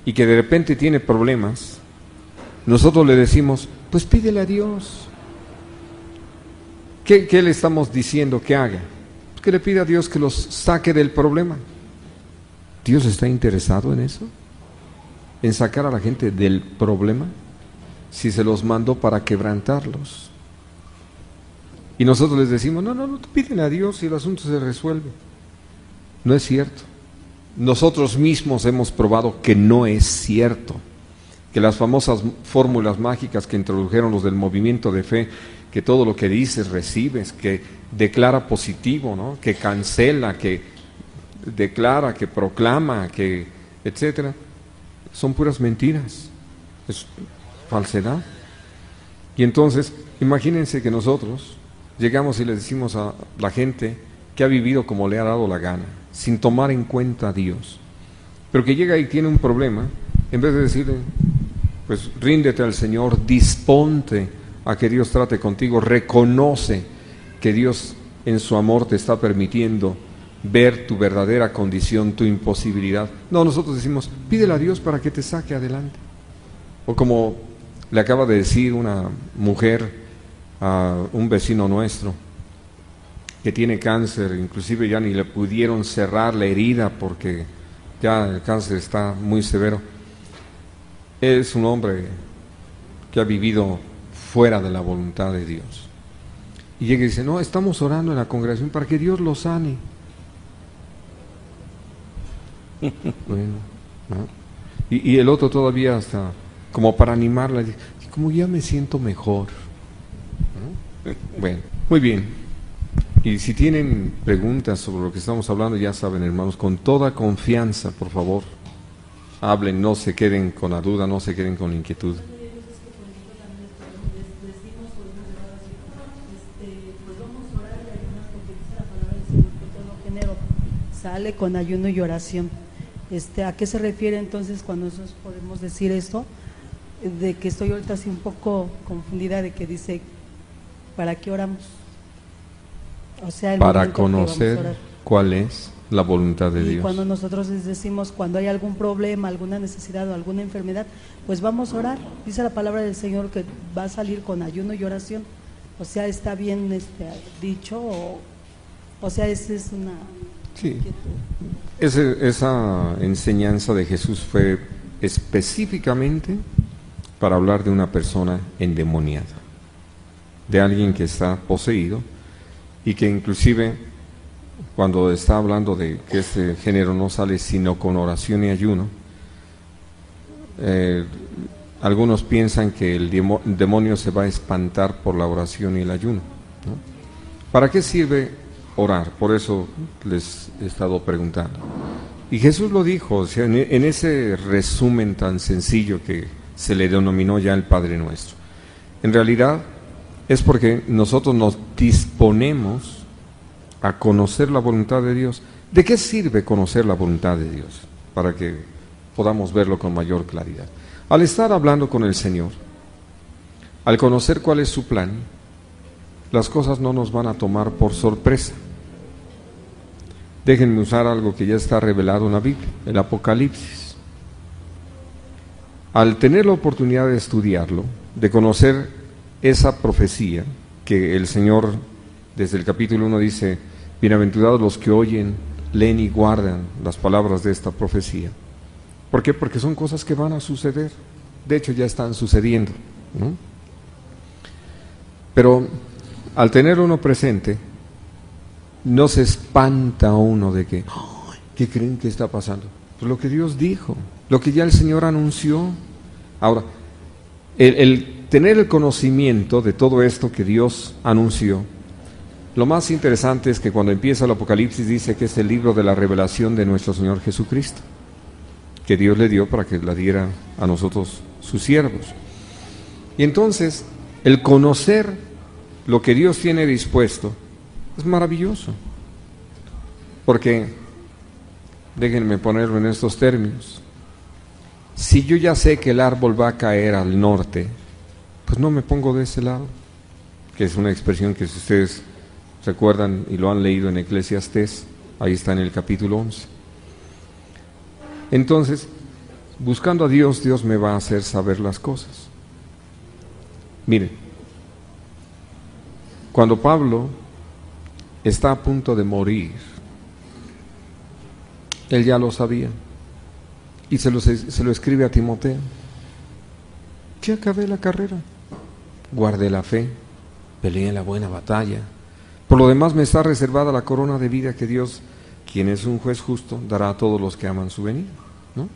y que de repente tiene problemas, nosotros le decimos, pues pídele a Dios. ¿Qué le estamos diciendo que haga? Que le pida a Dios que los saque del problema. ¿Dios está interesado en eso? ¿En sacar a la gente del problema? Si se los mandó para quebrantarlos. Y nosotros les decimos, no, pídele a Dios y el asunto se resuelve. No es cierto. Nosotros mismos hemos probado que no es cierto. Que las famosas fórmulas mágicas que introdujeron los del movimiento de fe, que todo lo que dices recibes, que declara positivo, ¿no? Que cancela, que declara, que proclama, que etcétera, son puras mentiras, es falsedad. Y entonces, imagínense que nosotros llegamos y le decimos a la gente que ha vivido como le ha dado la gana, sin tomar en cuenta a Dios, pero que llega y tiene un problema, en vez de decirle, pues ríndete al Señor, disponte a que Dios trate contigo, reconoce que Dios en su amor te está permitiendo ver tu verdadera condición, tu imposibilidad. No, nosotros decimos, pídele a Dios para que te saque adelante. O como le acaba de decir una mujer a un vecino nuestro que tiene cáncer, inclusive ya ni le pudieron cerrar la herida porque ya el cáncer está muy severo. Es un hombre que ha vivido fuera de la voluntad de Dios. Y llega y dice, no, estamos orando en la congregación para que Dios lo sane. Bueno, ¿no? Y el otro todavía hasta como para animarla, dice, como ya me siento mejor, ¿no? Bueno, muy bien. Y si tienen preguntas sobre lo que estamos hablando, ya saben, hermanos, con toda confianza, por favor, hablen, no se queden con la duda, no se queden con la inquietud. Sale con ayuno y oración. ¿A qué se refiere entonces cuando nosotros podemos decir esto? De que estoy ahorita así un poco confundida de que dice, ¿para qué oramos? O sea, para conocer cuál es la voluntad de y Dios. Cuando nosotros les decimos, cuando hay algún problema, alguna necesidad o alguna enfermedad, pues vamos a orar. Dice la palabra del Señor que va a salir con ayuno y oración. O sea, está bien dicho, o sea, esa es una... Sí, esa enseñanza de Jesús fue específicamente para hablar de una persona endemoniada, de alguien que está poseído y que inclusive cuando está hablando de que este género no sale sino con oración y ayuno, algunos piensan que el demonio se va a espantar por la oración y el ayuno, ¿no? ¿Para qué sirve orar? Por eso les he estado preguntando. Y Jesús lo dijo, o sea, en ese resumen tan sencillo que se le denominó ya el Padre Nuestro. En realidad es porque nosotros nos disponemos a conocer la voluntad de Dios. ¿De qué sirve conocer la voluntad de Dios? Para que podamos verlo con mayor claridad. Al estar hablando con el Señor, al conocer cuál es su plan, las cosas no nos van a tomar por sorpresa. Déjenme usar algo que ya está revelado en la Biblia, el Apocalipsis. Al tener la oportunidad de estudiarlo, de conocer esa profecía, que el Señor desde el capítulo 1 dice, bienaventurados los que oyen, leen y guardan las palabras de esta profecía. ¿Por qué? Porque son cosas que van a suceder. De hecho, ya están sucediendo, ¿no? Pero al tener uno presente, no se espanta uno de que, ¿qué creen que está pasando? Pues lo que Dios dijo, lo que ya el Señor anunció. Ahora, el tener el conocimiento de todo esto que Dios anunció, lo más interesante es que cuando empieza el Apocalipsis dice que es el libro de la revelación de nuestro Señor Jesucristo, que Dios le dio para que la diera a nosotros, sus siervos. Y entonces, el conocer lo que Dios tiene dispuesto es maravilloso. Porque, déjenme ponerlo en estos términos, si yo ya sé que el árbol va a caer al norte, pues no me pongo de ese lado, que es una expresión que si ustedes recuerdan y lo han leído en Eclesiastés, ahí está en el capítulo 11. Entonces, buscando a Dios, Dios me va a hacer saber las cosas. Miren, cuando Pablo está a punto de morir, él ya lo sabía y se lo escribe a Timoteo: ya acabé la carrera, guardé la fe, peleé la buena batalla, por lo demás me está reservada la corona de vida que Dios, quien es un juez justo, dará a todos los que aman su venida, ¿no?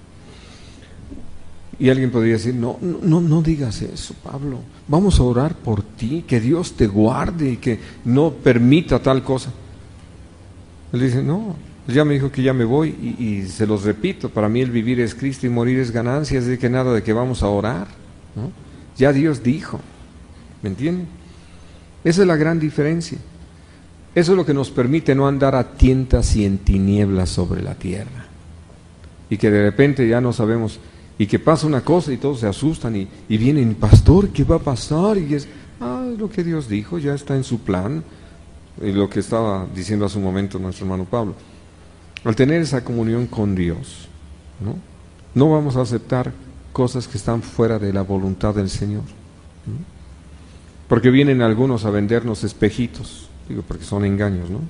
Y alguien podría decir: no digas eso, Pablo, vamos a orar por ti, que Dios te guarde y que no permita tal cosa. Él dice: no, ya me dijo que ya me voy, y se los repito, para mí el vivir es Cristo y morir es ganancia, así que nada de que vamos a orar, ¿no? Ya Dios dijo, ¿me entienden? Esa es la gran diferencia. Eso es lo que nos permite no andar a tientas y en tinieblas sobre la tierra, y que de repente ya no sabemos, y que pasa una cosa y todos se asustan y vienen: pastor, ¿qué va a pasar? Y es lo que Dios dijo, ya está en su plan. Y lo que estaba diciendo hace un momento nuestro hermano Pablo, al tener esa comunión con Dios, no vamos a aceptar cosas que están fuera de la voluntad del Señor, ¿no? Porque vienen algunos a vendernos espejitos, digo, porque son engaños, ¿no?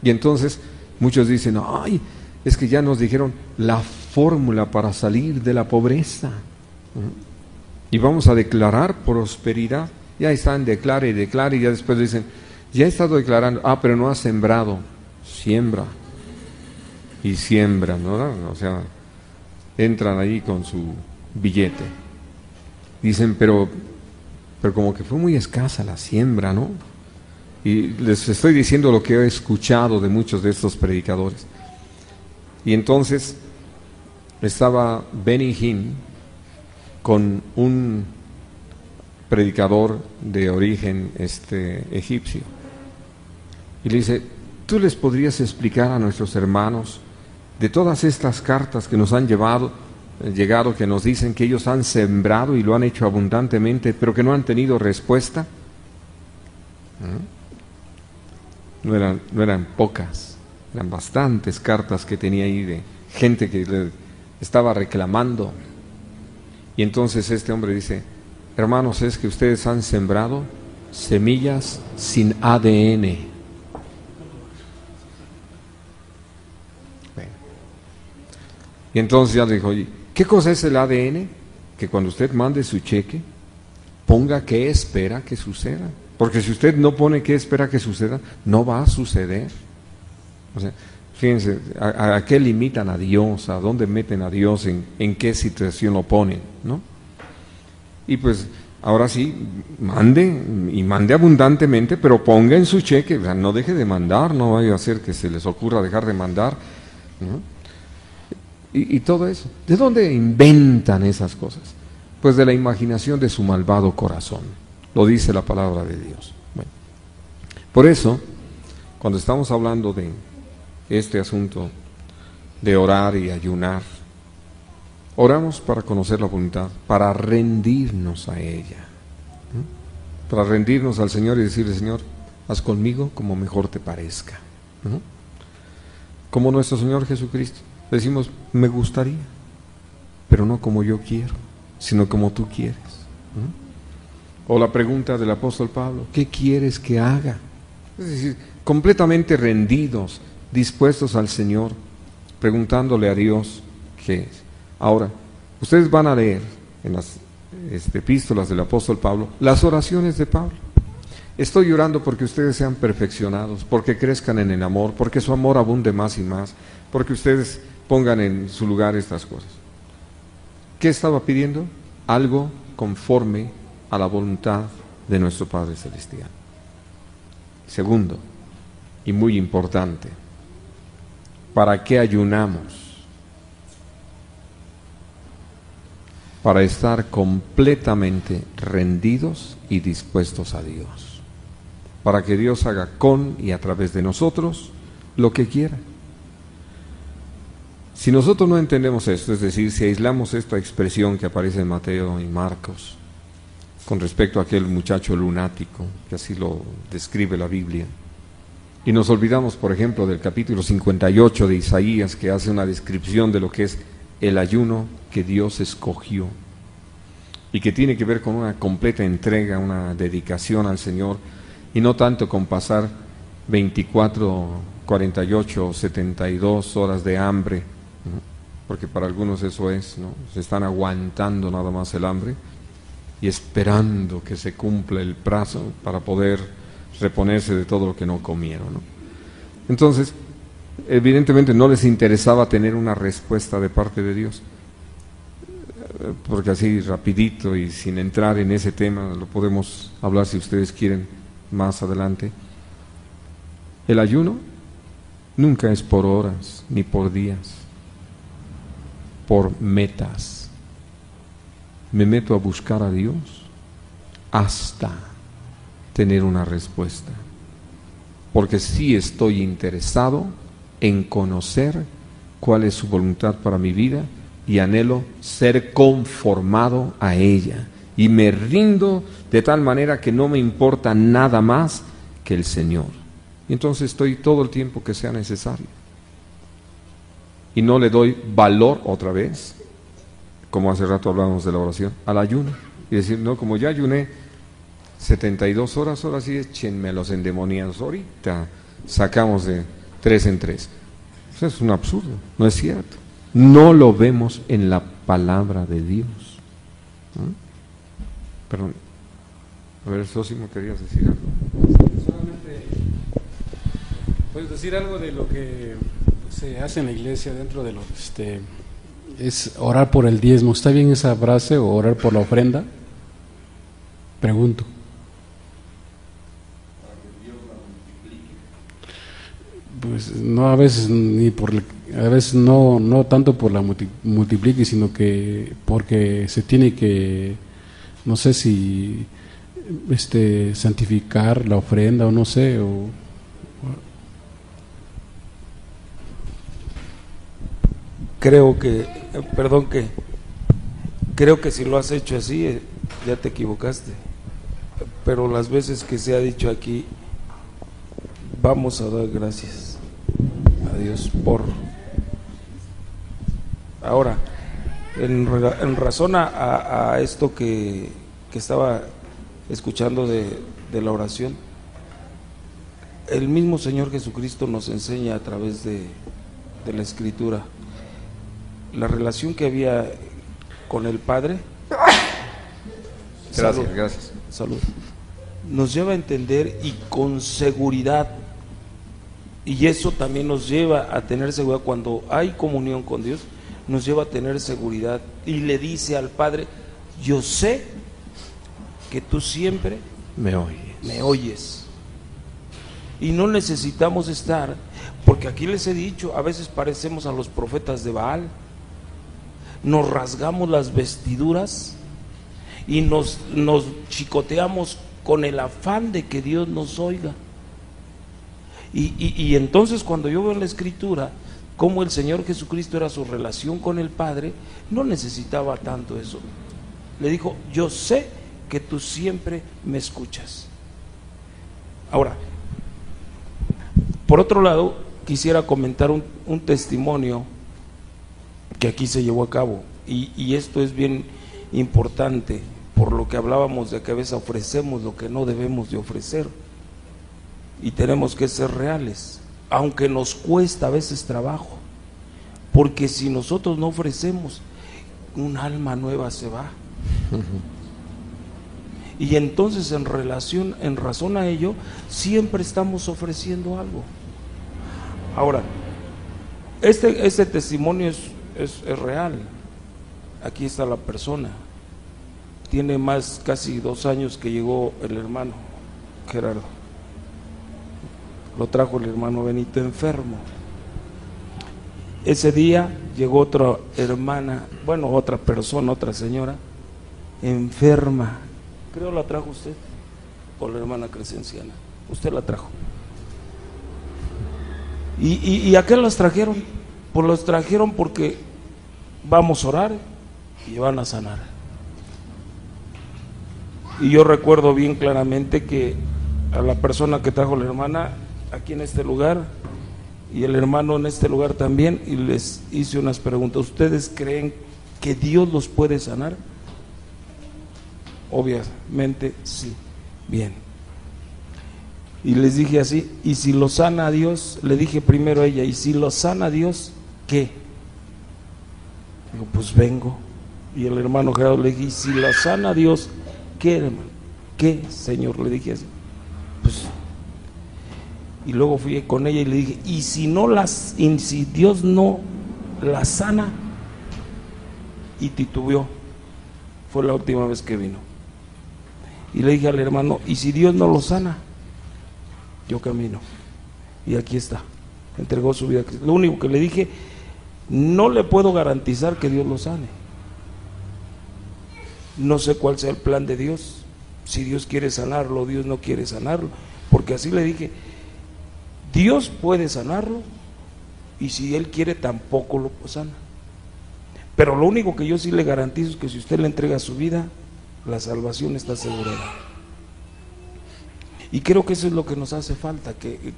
Y entonces muchos dicen: ay, es que ya nos dijeron la fórmula para salir de la pobreza, ¿no? Y vamos a declarar prosperidad. Ya están, declare y declare, y ya después dicen: ya he estado declarando, pero no has sembrado. Siembra. Y siembran, ¿no? O sea, entran ahí con su billete. Dicen, pero como que fue muy escasa la siembra, ¿no? Y les estoy diciendo lo que he escuchado de muchos de estos predicadores. Y entonces estaba Benny Hinn con un predicador de origen egipcio, y le dice: ¿tú les podrías explicar a nuestros hermanos de todas estas cartas que nos han llegado, que nos dicen que ellos han sembrado y lo han hecho abundantemente, pero que no han tenido respuesta? No eran pocas, eran bastantes cartas que tenía ahí de gente que le estaba reclamando. Y entonces este hombre dice: hermanos, es que ustedes han sembrado semillas sin ADN. Bueno. Y entonces ya le dijo: oye, ¿qué cosa es el ADN? Que cuando usted mande su cheque, ponga qué espera que suceda. Porque si usted no pone qué espera que suceda, no va a suceder. O sea, fíjense, ¿a qué limitan a Dios? ¿A dónde meten a Dios? ¿En qué situación lo ponen? ¿No? Y pues, ahora sí, mande abundantemente, pero ponga en su cheque, o sea, no deje de mandar, no vaya a hacer que se les ocurra dejar de mandar, ¿no? Y todo eso. ¿De dónde inventan esas cosas? Pues de la imaginación de su malvado corazón. Lo dice la palabra de Dios. Bueno, por eso, cuando estamos hablando de este asunto de orar y ayunar, oramos para conocer la voluntad, para rendirnos a ella, ¿no? Para rendirnos al Señor y decirle: Señor, haz conmigo como mejor te parezca, ¿no? Como nuestro Señor Jesucristo, decimos: me gustaría, pero no como yo quiero, sino como tú quieres, ¿no? O la pregunta del apóstol Pablo: ¿qué quieres que haga? Es decir, completamente rendidos, dispuestos al Señor, preguntándole a Dios qué es. Ahora, ustedes van a leer en las epístolas del apóstol Pablo las oraciones de Pablo. Estoy orando porque ustedes sean perfeccionados, porque crezcan en el amor, porque su amor abunde más y más, porque ustedes pongan en su lugar estas cosas. ¿Qué estaba pidiendo? Algo conforme a la voluntad de nuestro Padre Celestial. Segundo, y muy importante, ¿para qué ayunamos? Para estar completamente rendidos y dispuestos a Dios, para que Dios haga con y a través de nosotros lo que quiera. Si nosotros no entendemos esto, es decir, si aislamos esta expresión que aparece en Mateo y Marcos con respecto a aquel muchacho lunático, que así lo describe la Biblia, y nos olvidamos, por ejemplo, del capítulo 58 de Isaías, que hace una descripción de lo que es el ayuno que Dios escogió y que tiene que ver con una completa entrega, una dedicación al Señor, y no tanto con pasar 24, 48, 72 horas de hambre, ¿no? Porque para algunos eso es, ¿no? Se están aguantando nada más el hambre y esperando que se cumpla el plazo para poder reponerse de todo lo que no comieron, ¿no? Entonces, evidentemente no les interesaba tener una respuesta de parte de Dios, porque así rapidito y sin entrar en ese tema, lo podemos hablar si ustedes quieren más adelante. El ayuno nunca es por horas ni por días, por metas. Me meto a buscar a Dios hasta tener una respuesta, porque sí estoy interesado en conocer cuál es su voluntad para mi vida y anhelo ser conformado a ella, y me rindo de tal manera que no me importa nada más que el Señor. Y entonces estoy todo el tiempo que sea necesario, y no le doy valor otra vez, como hace rato hablábamos de la oración, al ayuno, y decir, no, como ya ayuné 72 horas, ahora sí échenme a los endemoniados, ahorita sacamos de 3 en 3. Eso es un absurdo, no es cierto. No lo vemos en la palabra de Dios. Perdón. A ver, Sósimo, querías decir algo. Solamente, ¿puedes decir algo de lo que se hace en la iglesia dentro de lo es orar por el diezmo? ¿Está bien esa frase, o orar por la ofrenda? Pregunto. Pues no, a veces no tanto por la multiplique, sino que porque se tiene que, no sé si santificar la ofrenda, o no sé, creo que si lo has hecho así, ya te equivocaste. Pero las veces que se ha dicho aquí, vamos a dar gracias a Dios por. Ahora, en razón a esto que estaba escuchando de la oración, el mismo Señor Jesucristo nos enseña a través de la Escritura la relación que había con el Padre. Gracias, gracias. Salud. Nos lleva a entender, y con seguridad, y eso también nos lleva a tener seguridad cuando hay comunión con Dios, nos lleva a tener seguridad, y le dice al Padre, yo sé que tú siempre me oyes. Y no necesitamos estar, porque aquí les he dicho, a veces parecemos a los profetas de Baal, nos rasgamos las vestiduras y nos chicoteamos con el afán de que Dios nos oiga. Y entonces cuando yo veo en la Escritura cómo el Señor Jesucristo era su relación con el Padre, no necesitaba tanto eso. Le dijo, yo sé que tú siempre me escuchas. Ahora, por otro lado, quisiera comentar un testimonio que aquí se llevó a cabo, y esto es bien importante, por lo que hablábamos de que a veces ofrecemos lo que no debemos de ofrecer, y tenemos que ser reales, aunque nos cuesta a veces trabajo, porque si nosotros no ofrecemos, un alma nueva se va. Y entonces en razón a ello, siempre estamos ofreciendo algo. Ahora, este testimonio es real. Aquí está la persona. Tiene casi 2 años que llegó el hermano Gerardo. Lo trajo el hermano Benito enfermo. Ese día llegó otra hermana, otra persona, otra señora enferma. Creo la trajo usted, o la hermana Crescenciana. Usted la trajo. ¿Y a qué los trajeron? Pues los trajeron porque vamos a orar y van a sanar. Y yo recuerdo bien claramente que a la persona que trajo la hermana aquí en este lugar y el hermano en este lugar también, y les hice unas preguntas. ¿Ustedes creen que Dios los puede sanar? Obviamente sí. Bien. Y les dije así, ¿y si lo sana Dios? Le dije primero a ella, ¿y si lo sana Dios, qué? Digo, pues vengo. Y el hermano Gerardo le dije, ¿y si lo sana Dios, qué, hermano? ¿Qué, Señor? Le dije así. Pues, y luego fui con ella y le dije, ¿y si Dios no la sana? Y titubeó. Fue la última vez que vino. Y le dije al hermano, ¿y si Dios no lo sana? Yo camino. Y aquí está. Entregó su vida. Lo único que le dije, no le puedo garantizar que Dios lo sane. No sé cuál sea el plan de Dios. Si Dios quiere sanarlo, Dios no quiere sanarlo. Porque así le dije, Dios puede sanarlo y si Él quiere tampoco lo sana. Pero lo único que yo sí le garantizo es que si usted le entrega su vida, la salvación está asegurada. Y creo que eso es lo que nos hace falta, que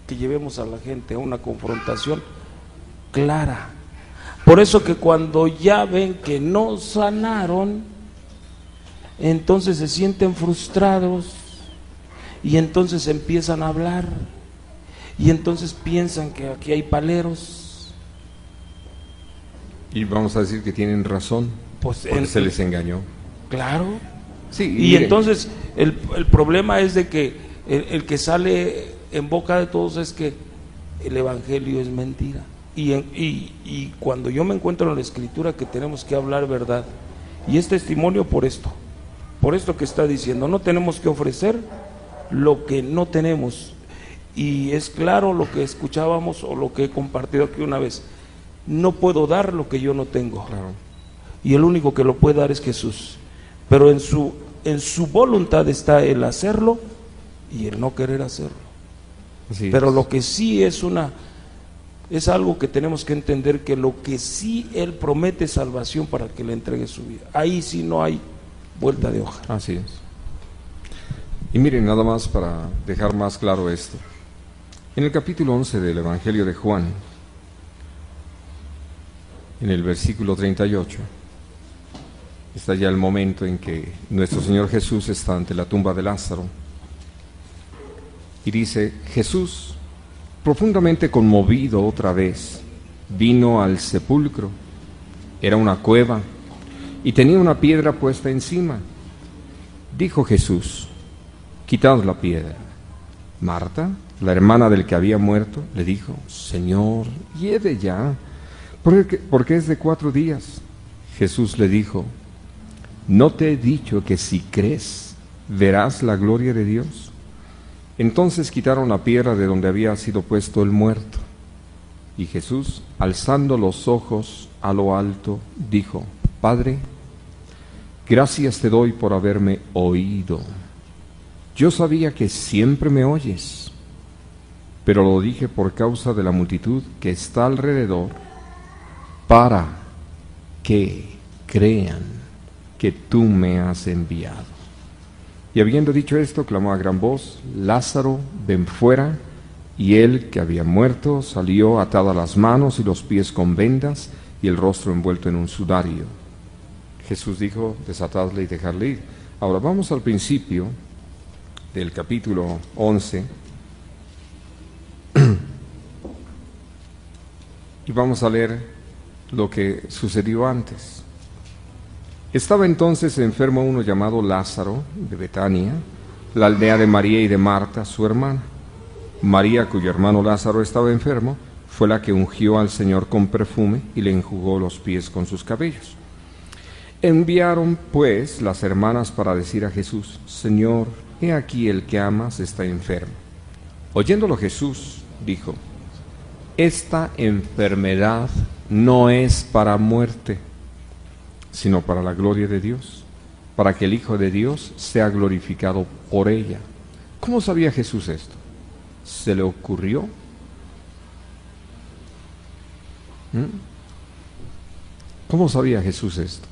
llevemos a la gente a una confrontación clara. Por eso que cuando ya ven que no sanaron, entonces se sienten frustrados y entonces empiezan a hablar y entonces piensan que aquí hay paleros. Y vamos a decir que tienen razón, Pues porque se les engañó. Claro. Sí, Y miren, entonces el problema es de que el que sale en boca de todos es que el evangelio es mentira. Y cuando yo me encuentro en la escritura que tenemos que hablar verdad, y es testimonio por esto que está diciendo, no tenemos que ofrecer lo que no tenemos. Y es claro lo que escuchábamos o lo que he compartido aquí una vez, no puedo dar lo que yo no tengo. claro. Y el único que lo puede dar es Jesús. Pero en su voluntad está el hacerlo y el no querer hacerlo. Así Pero es. lo que sí es algo que tenemos que entender, que lo que sí Él promete es salvación para que le entregue su vida. Ahí sí no hay vuelta de hoja. Así es. Y miren, nada más para dejar más claro esto. En el capítulo 11 del Evangelio de Juan, en el versículo 38, está ya el momento en que nuestro Señor Jesús está ante la tumba de Lázaro. Y dice, Jesús, profundamente conmovido otra vez, vino al sepulcro. Era una cueva y tenía una piedra puesta encima. Dijo Jesús, quitad la piedra. Marta, la hermana del que había muerto, le dijo, Señor, hiede ya, porque es de 4 días. Jesús le dijo, ¿no te he dicho que si crees, verás la gloria de Dios? Entonces quitaron la piedra de donde había sido puesto el muerto. Y Jesús, alzando los ojos a lo alto, dijo, Padre, gracias te doy por haberme oído. Yo sabía que siempre me oyes, pero lo dije por causa de la multitud que está alrededor, para que crean que tú me has enviado. Y habiendo dicho esto, clamó a gran voz, Lázaro, ven fuera. Y él, que había muerto, salió atadas las manos y los pies con vendas y el rostro envuelto en un sudario. Jesús dijo, desatadle y dejadle ir. Ahora vamos al principio del capítulo 11 y vamos a leer lo que sucedió antes. Estaba entonces enfermo uno llamado Lázaro, de Betania, la aldea de María y de Marta, su hermana. María, cuyo hermano Lázaro estaba enfermo, fue la que ungió al Señor con perfume y le enjugó los pies con sus cabellos. Enviaron pues las hermanas para decir a Jesús, Señor, he aquí el que amas está enfermo. Oyéndolo Jesús dijo, esta enfermedad no es para muerte, sino para la gloria de Dios, para que el Hijo de Dios sea glorificado por ella. ¿Cómo sabía Jesús esto? se le ocurrió? ¿Cómo sabía Jesús esto?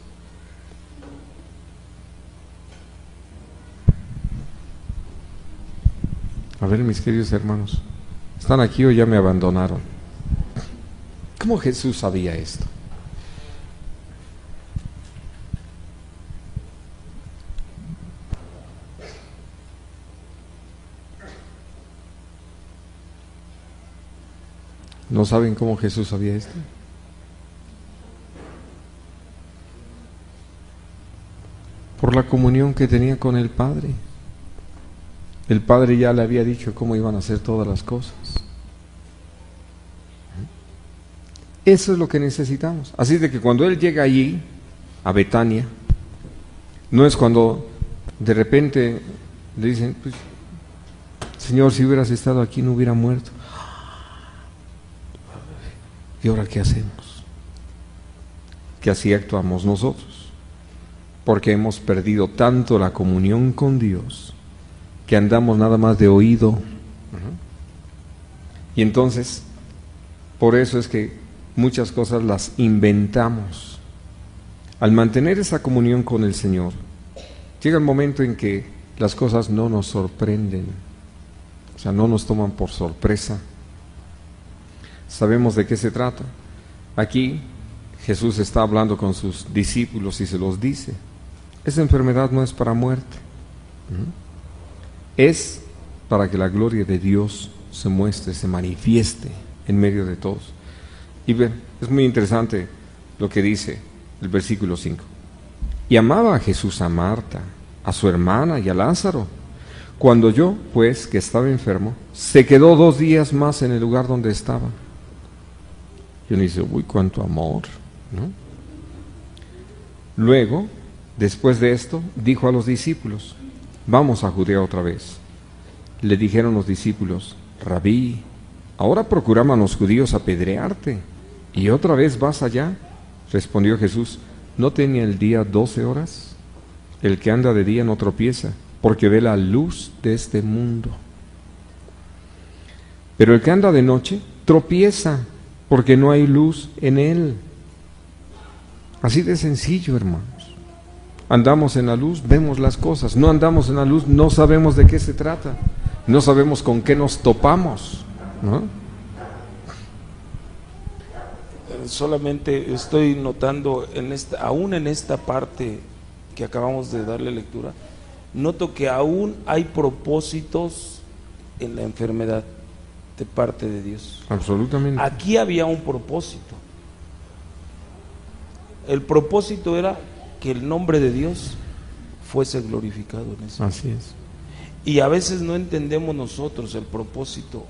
A ver, mis queridos hermanos, ¿están aquí o ya me abandonaron? ¿Cómo Jesús sabía esto? ¿No saben cómo Jesús sabía esto? Por la comunión que tenía con el Padre. El Padre ya le había dicho cómo iban a hacer todas las cosas. Eso es lo que necesitamos. Así de que cuando Él llega allí, a Betania, no es cuando de repente le dicen, pues, Señor, si hubieras estado aquí no hubiera muerto. ¿Y ahora qué hacemos? Que así actuamos nosotros, porque hemos perdido tanto la comunión con Dios que andamos nada más de oído. Y entonces, por eso es que muchas cosas las inventamos. Al mantener esa comunión con el Señor, llega el momento en que las cosas no nos sorprenden, o sea, no nos toman por sorpresa. Sabemos de qué se trata. Aquí Jesús está hablando con sus discípulos y se los dice: esa enfermedad no es para muerte, es para que la gloria de Dios se muestre, se manifieste en medio de todos. Y ven, es muy interesante lo que dice el versículo 5. Y amaba a Jesús a Marta, a su hermana y a Lázaro. Cuando oyó, pues, que estaba enfermo, se quedó 2 días más en el lugar donde estaba. Y uno dice, uy, cuánto amor, ¿no? Luego, después de esto, dijo a los discípulos: vamos a Judea otra vez. Le dijeron los discípulos: Rabí, ahora procuraban los judíos apedrearte, ¿y otra vez vas allá? Respondió Jesús: ¿no tenía el día 12 horas? El que anda de día no tropieza, porque ve la luz de este mundo. Pero el que anda de noche tropieza, porque no hay luz en él. Así de sencillo, hermanos. Andamos en la luz, vemos las cosas. No andamos en la luz, no sabemos de qué se trata. No sabemos con qué nos topamos, ¿no? Solamente estoy notando, aún en esta parte que acabamos de darle lectura, noto que aún hay propósitos en la enfermedad de parte de Dios. Absolutamente. Aquí había un propósito. El propósito era que el nombre de Dios fuese glorificado en eso. Así es. Y a veces no entendemos nosotros el propósito,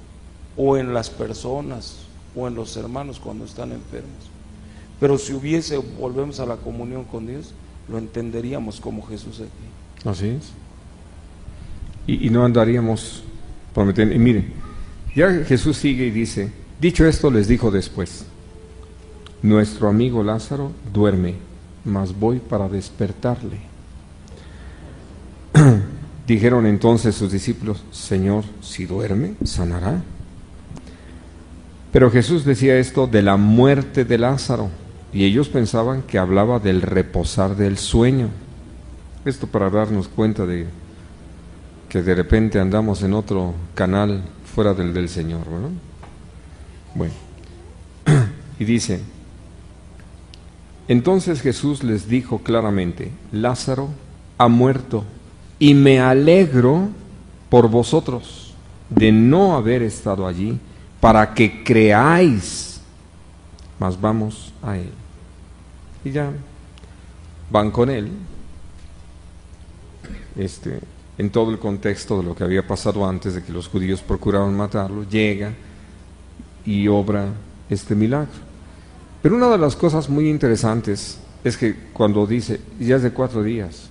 o en las personas, o en los hermanos cuando están enfermos. Pero si volvemos a la comunión con Dios, lo entenderíamos como Jesús aquí. Así es. Y no andaríamos prometiendo. Y miren, ya Jesús sigue y dice: dicho esto, les dijo después: nuestro amigo Lázaro duerme, mas voy para despertarle. Dijeron entonces sus discípulos: Señor, si duerme, sanará. Pero Jesús decía esto de la muerte de Lázaro, y ellos pensaban que hablaba del reposar del sueño. Esto para darnos cuenta de que de repente andamos en otro canal fuera del Señor, ¿no? Bueno, y dice: entonces Jesús les dijo claramente: Lázaro ha muerto, y me alegro por vosotros de no haber estado allí, para que creáis. Mas vamos a él. Y ya van con él, en todo el contexto de lo que había pasado antes de que los judíos procuraban matarlo. Llega y obra este milagro. Pero una de las cosas muy interesantes es que cuando dice ya es de 4 días,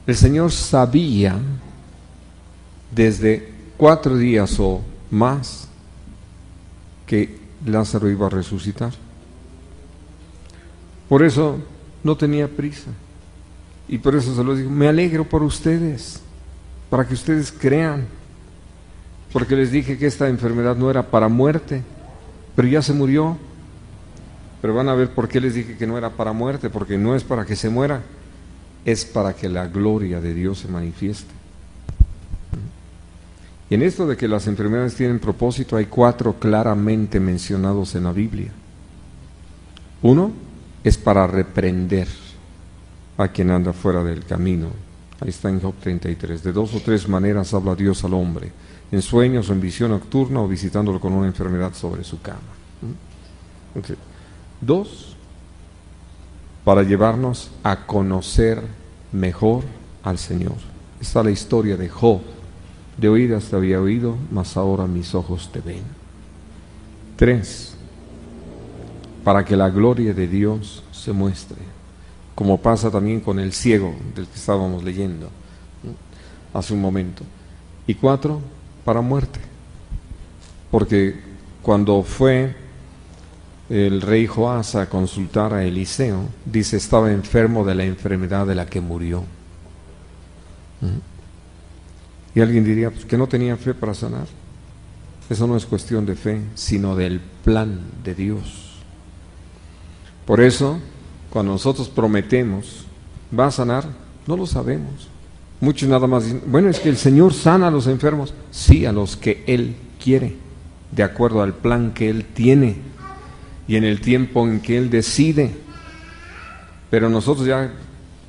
el Señor sabía desde 4 días o más que Lázaro iba a resucitar. Por eso no tenía prisa. Y por eso se lo digo: me alegro por ustedes, para que ustedes crean. porque les dije que esta enfermedad no era para muerte, pero ya se murió. Pero van a ver por qué les dije que no era para muerte, porque no es para que se muera, es para que la gloria de Dios se manifieste. Y en esto de que las enfermedades tienen propósito, hay 4 claramente mencionados en la Biblia. 1 es para reprender a quien anda fuera del camino. Ahí está en Job 33. De 2 o 3 maneras habla Dios al hombre: en sueños o en visión nocturna, o visitándolo con una enfermedad sobre su cama. Okay. 2, para llevarnos a conocer mejor al Señor. Está la historia de Job. De oídas te había oído, mas ahora mis ojos te ven. 3, para que la gloria de Dios se muestre, como pasa también con el ciego del que estábamos leyendo hace un momento. Y 4, para muerte, porque cuando fue el rey Joás a consultar a Eliseo, dice, estaba enfermo de la enfermedad de la que murió. Y alguien diría, pues, que no tenía fe para sanar. Eso no es cuestión de fe, sino del plan de Dios. Por eso, cuando nosotros prometemos, ¿va a sanar? No lo sabemos. Muchos nada más dicen, bueno, es que el Señor sana a los enfermos. Sí, a los que Él quiere, de acuerdo al plan que Él tiene y en el tiempo en que Él decide. Pero nosotros ya,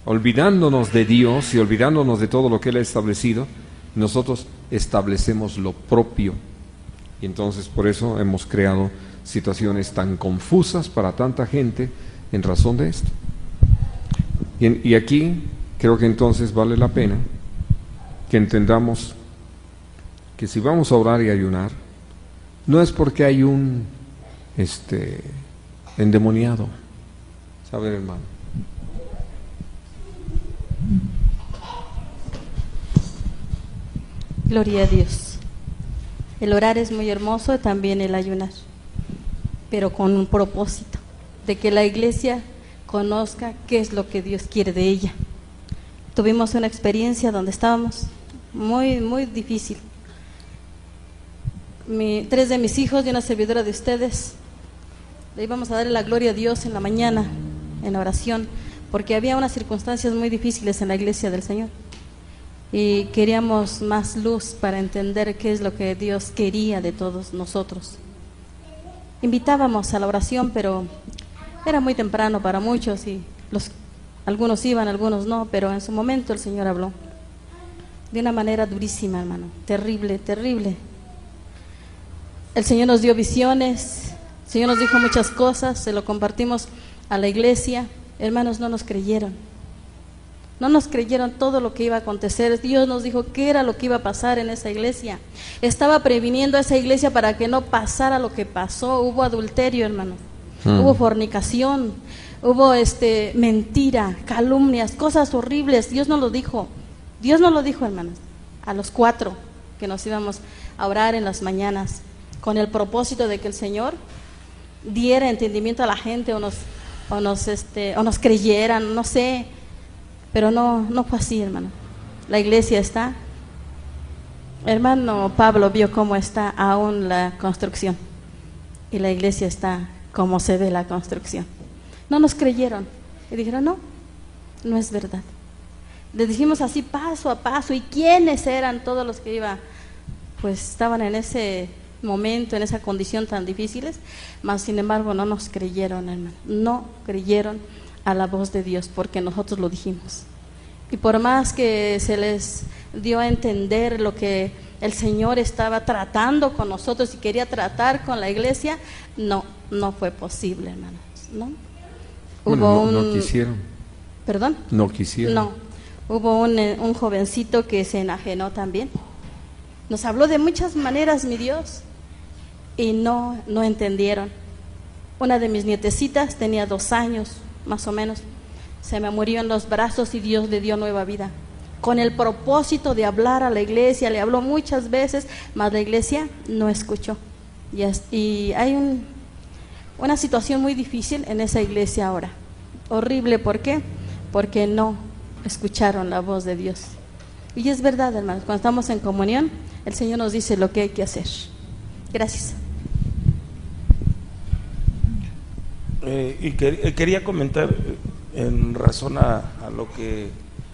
olvidándonos de Dios y olvidándonos de todo lo que Él ha establecido, nosotros establecemos lo propio. Y entonces por eso hemos creado situaciones tan confusas para tanta gente en razón de esto. Y aquí creo que entonces vale la pena que entendamos que si vamos a orar y ayunar, no es porque hay un endemoniado. ¿Saben, hermano? Gloria a Dios. El orar es muy hermoso, también el ayunar, pero con un propósito, de que la iglesia conozca qué es lo que Dios quiere de ella. Tuvimos una experiencia donde estábamos muy, muy difícil. 3 de mis hijos y una servidora de ustedes, le íbamos a darle la gloria a Dios en la mañana, en la oración, porque había unas circunstancias muy difíciles en la iglesia del Señor. Y queríamos más luz para entender qué es lo que Dios quería de todos nosotros. Invitábamos a la oración, pero era muy temprano para muchos y algunos iban, algunos no, pero en su momento el Señor habló de una manera durísima, hermano, terrible, terrible. El Señor nos dio visiones, el Señor nos dijo muchas cosas, se lo compartimos a la iglesia. Hermanos, no nos creyeron. No nos creyeron todo lo que iba a acontecer. Dios nos dijo qué era lo que iba a pasar en esa iglesia. Estaba previniendo a esa iglesia para que no pasara lo que pasó. Hubo adulterio, hermano. Hubo fornicación. Hubo mentira, calumnias, cosas horribles. Dios nos lo dijo. Dios nos lo dijo, hermanos. A los 4 que nos íbamos a orar en las mañanas, con el propósito de que el Señor diera entendimiento a la gente o nos creyeran, no sé. Pero no fue así, hermano. La iglesia está. Hermano Pablo vio cómo está aún la construcción. Y la iglesia está como se ve la construcción. No nos creyeron. Y dijeron, no es verdad. Les dijimos así paso a paso. ¿Y quiénes eran todos los que estaban en ese momento, en esa condición tan difíciles? Mas sin embargo no nos creyeron, hermano. No creyeron a la voz de Dios, porque nosotros lo dijimos. Y por más que se les dio a entender lo que el Señor estaba tratando con nosotros y quería tratar con la iglesia, no fue posible, hermanos. No quisieron. ¿Perdón? No quisieron. No. Hubo un jovencito que se enajenó también. Nos habló de muchas maneras, mi Dios, y no entendieron. Una de mis nietecitas tenía 2 años, más o menos, se me murió en los brazos y Dios le dio nueva vida, con el propósito de hablar a la iglesia. Le habló muchas veces, mas la iglesia no escuchó. Y hay una situación muy difícil en esa iglesia ahora, horrible. ¿Por qué? Porque no escucharon la voz de Dios. Y es verdad, hermanos, cuando estamos en comunión, el Señor nos dice lo que hay que hacer. Gracias. Quería comentar en razón a lo que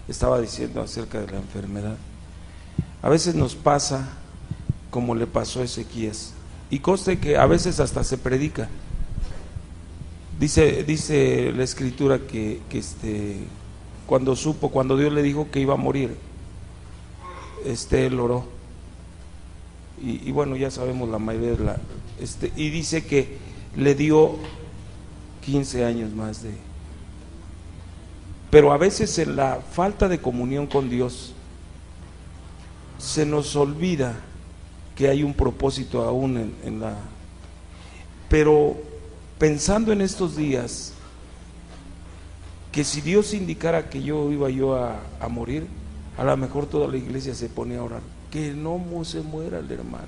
estaba diciendo acerca de la enfermedad. A veces nos pasa como le pasó a Ezequías, y conste que a veces hasta se predica. Dice la escritura que cuando Dios le dijo que iba a morir, él oró, y bueno, ya sabemos la mayoría de y dice que le dio 15 años más pero a veces en la falta de comunión con Dios se nos olvida que hay un propósito aún pero pensando en estos días, que si Dios indicara que iba a morir, a lo mejor toda la iglesia se pone a orar, que no se muera el hermano.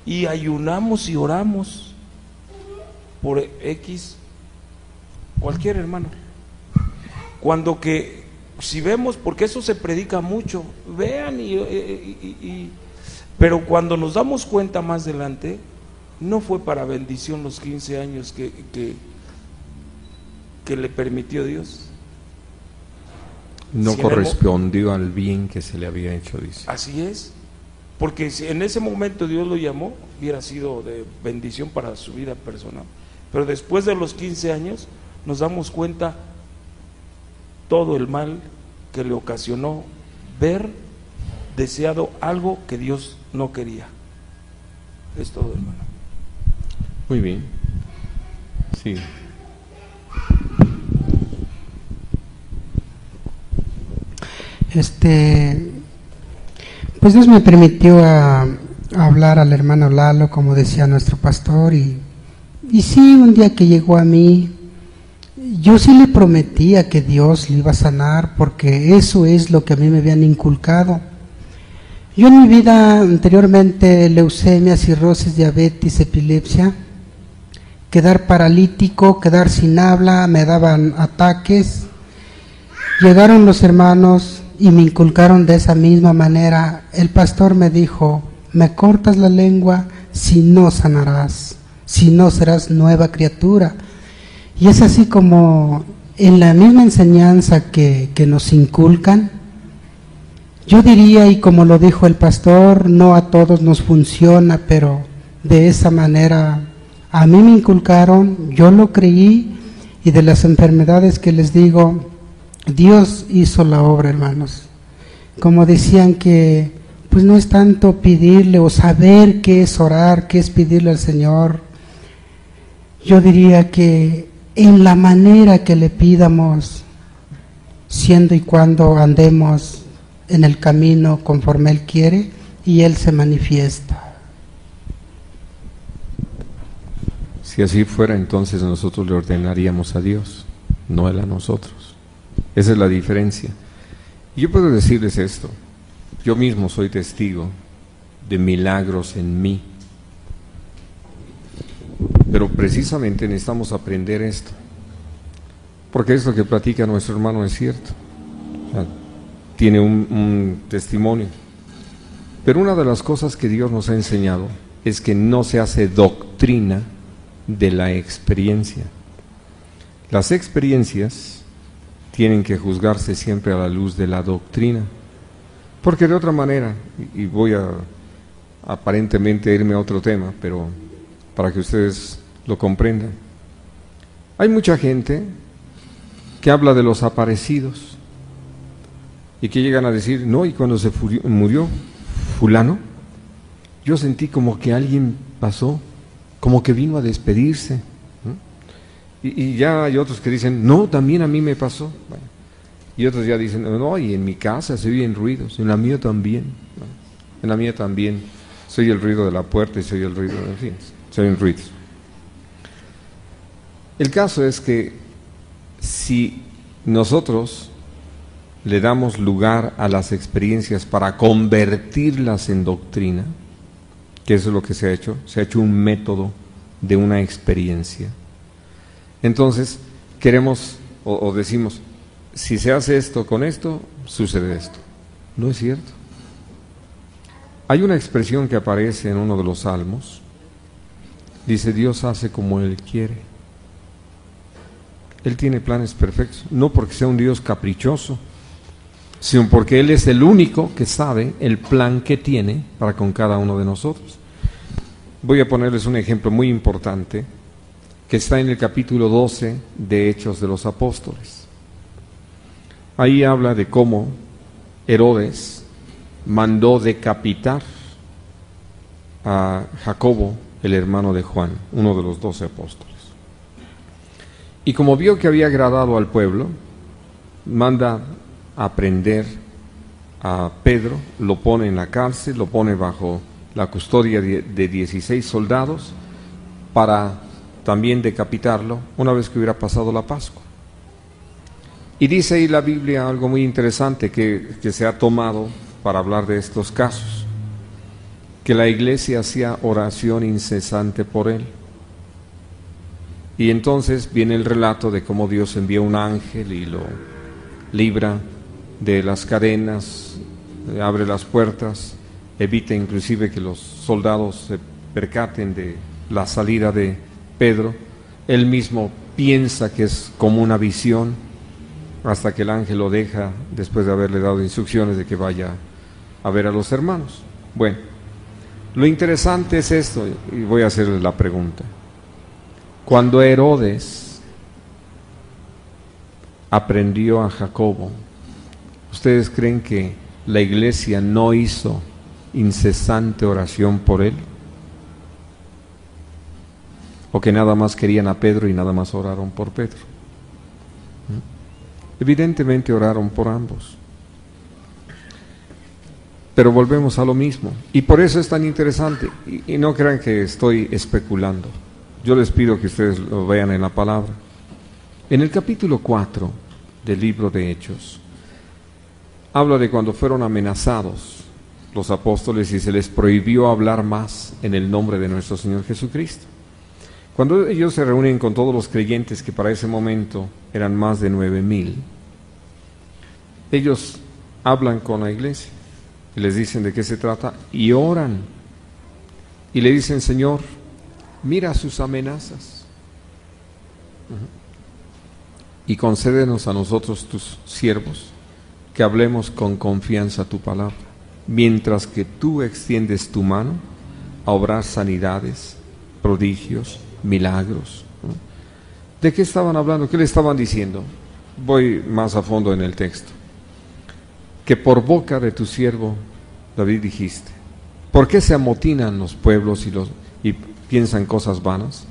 Y ayunamos y oramos por cualquier hermano. Cuando que, si vemos, porque eso se predica mucho, vean, pero cuando nos damos cuenta más adelante, no fue para bendición los 15 años que le permitió Dios. No correspondió al bien que se le había hecho, dice. Así es, porque si en ese momento Dios lo llamó, hubiera sido de bendición para su vida personal. Pero después de los 15 años nos damos cuenta todo el mal que le ocasionó ver deseado algo que Dios no quería. Es todo, hermano. Muy bien. Sí. Pues Dios me permitió a hablar al hermano Lalo, como decía nuestro pastor, y sí, un día que llegó a mí, yo sí le prometía que Dios le iba a sanar, porque eso es lo que a mí me habían inculcado. Yo en mi vida anteriormente, leucemia, cirrosis, diabetes, epilepsia, quedar paralítico, quedar sin habla, me daban ataques. Llegaron los hermanos y me inculcaron de esa misma manera. El pastor me dijo: me cortas la lengua, si no sanarás, si no serás nueva criatura. Y es así como en la misma enseñanza que nos inculcan, yo diría, y como lo dijo el pastor, no a todos nos funciona, pero de esa manera a mí me inculcaron, yo lo creí, y de las enfermedades que les digo, Dios hizo la obra, hermanos. Como decían que pues no es tanto pedirle o saber qué es orar, qué es pedirle al Señor. Yo diría que en la manera que le pidamos, siendo y cuando andemos en el camino conforme Él quiere, y Él se manifiesta. Si así fuera, entonces nosotros le ordenaríamos a Dios, no Él a nosotros. Esa es la diferencia. Y yo puedo decirles esto, yo mismo soy testigo de milagros en mí, pero precisamente necesitamos aprender esto, porque esto que platica nuestro hermano es cierto, o sea, tiene un testimonio, pero una de las cosas que Dios nos ha enseñado es que no se hace doctrina de la experiencia. Las experiencias tienen que juzgarse siempre a la luz de la doctrina, porque de otra manera, y voy a aparentemente irme a otro tema, pero para que ustedes lo comprendan, hay mucha gente que habla de los aparecidos y que llegan a decir: no, y cuando se murió fulano, yo sentí como que alguien pasó, como que vino a despedirse, ¿no? Y ya hay otros que dicen: no, también a mí me pasó. Bueno, y otros ya dicen: no, y en mi casa se oyen ruidos, en la mía también, ¿no? En la mía también se oye el ruido de la puerta y se oye el ruido, en fin, se oyen ruidos. El caso es que si nosotros le damos lugar a las experiencias para convertirlas en doctrina, que eso es lo que se ha hecho un método de una experiencia. Entonces, queremos o decimos: si se hace esto con esto, sucede esto. No es cierto. Hay una expresión que aparece en uno de los salmos. Dice, Dios hace como Él quiere. Él tiene planes perfectos, no porque sea un Dios caprichoso, sino porque Él es el único que sabe el plan que tiene para con cada uno de nosotros. Voy a ponerles un ejemplo muy importante que está en el capítulo 12 de Hechos de los Apóstoles. Ahí habla de cómo Herodes mandó decapitar a Jacobo, el hermano de Juan, uno de los 12 apóstoles. Y como vio que había agradado al pueblo, manda a prender a Pedro, lo pone en la cárcel, lo pone bajo la custodia de 16 soldados para también decapitarlo una vez que hubiera pasado la Pascua. Y dice ahí la Biblia algo muy interesante que se ha tomado para hablar de estos casos, que la iglesia hacía oración incesante por él. Y entonces viene el relato de cómo Dios envía un ángel y lo libra de las cadenas, abre las puertas, evita inclusive que los soldados se percaten de la salida de Pedro. Él mismo piensa que es como una visión, hasta que el ángel lo deja después de haberle dado instrucciones de que vaya a ver a los hermanos. Bueno, lo interesante es esto, y voy a hacerles la pregunta. Cuando Herodes aprendió a Jacobo, ¿ustedes creen que la iglesia no hizo incesante oración por él? ¿O que nada más querían a Pedro y nada más oraron por Pedro? Evidentemente oraron por ambos. Pero volvemos a lo mismo. Y por eso es tan interesante. Y no crean que estoy especulando. Yo les pido que ustedes lo vean en la palabra. En el capítulo 4 del libro de Hechos, habla de cuando fueron amenazados los apóstoles y se les prohibió hablar más en el nombre de nuestro Señor Jesucristo. Cuando ellos se reúnen con todos los creyentes, que para ese momento eran más de 9,000, ellos hablan con la iglesia y les dicen de qué se trata y oran y le dicen: Señor, mira sus amenazas y concédenos a nosotros, tus siervos, que hablemos con confianza tu palabra, mientras que tú extiendes tu mano a obrar sanidades, prodigios, milagros. ¿De qué estaban hablando? ¿Qué le estaban diciendo? Voy más a fondo en el texto. Que por boca de tu siervo David dijiste: ¿por qué se amotinan los pueblos y piensan cosas vanas?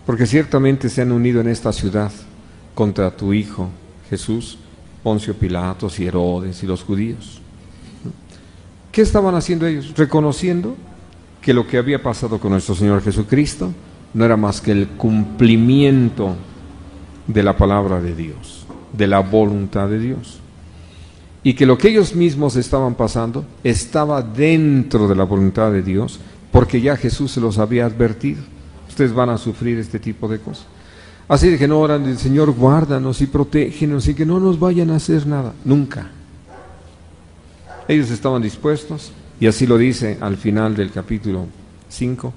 Porque ciertamente se han unido en esta ciudad contra tu Hijo Jesús, Poncio Pilatos y Herodes y los judíos. ¿Qué estaban haciendo ellos? Reconociendo que lo que había pasado con nuestro Señor Jesucristo no era más que el cumplimiento de la palabra de Dios, de la voluntad de Dios. Y que lo que ellos mismos estaban pasando estaba dentro de la voluntad de Dios, porque ya Jesús se los había advertido. Ustedes van a sufrir este tipo de cosas. Así de que no oran del Señor, guárdanos y protégenos y que no nos vayan a hacer nada. Nunca. Ellos estaban dispuestos, y así lo dice al final del capítulo 5,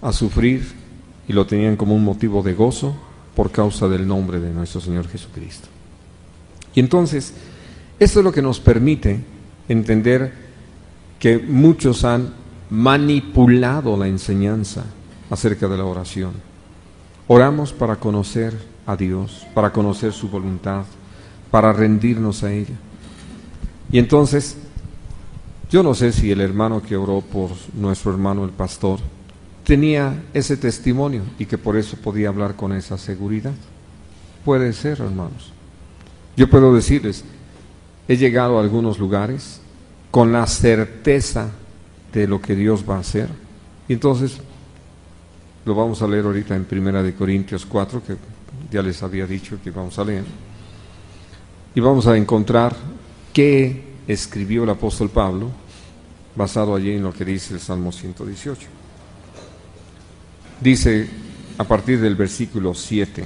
a sufrir, y lo tenían como un motivo de gozo por causa del nombre de nuestro Señor Jesucristo. Y entonces, esto es lo que nos permite entender que muchos han manipulado la enseñanza acerca de la oración. Oramos para conocer a Dios, para conocer su voluntad, para rendirnos a ella. Y entonces, yo no sé si el hermano que oró por nuestro hermano el pastor tenía ese testimonio y que por eso podía hablar con esa seguridad. Puede ser, hermanos. Yo puedo decirles, he llegado a algunos lugares con la certeza de lo que Dios va a hacer. Y entonces, lo vamos a leer ahorita en 1 Corintios 4, que ya les había dicho que vamos a leer. Y vamos a encontrar qué escribió el apóstol Pablo, basado allí en lo que dice el Salmo 118. Dice, a partir del versículo 7,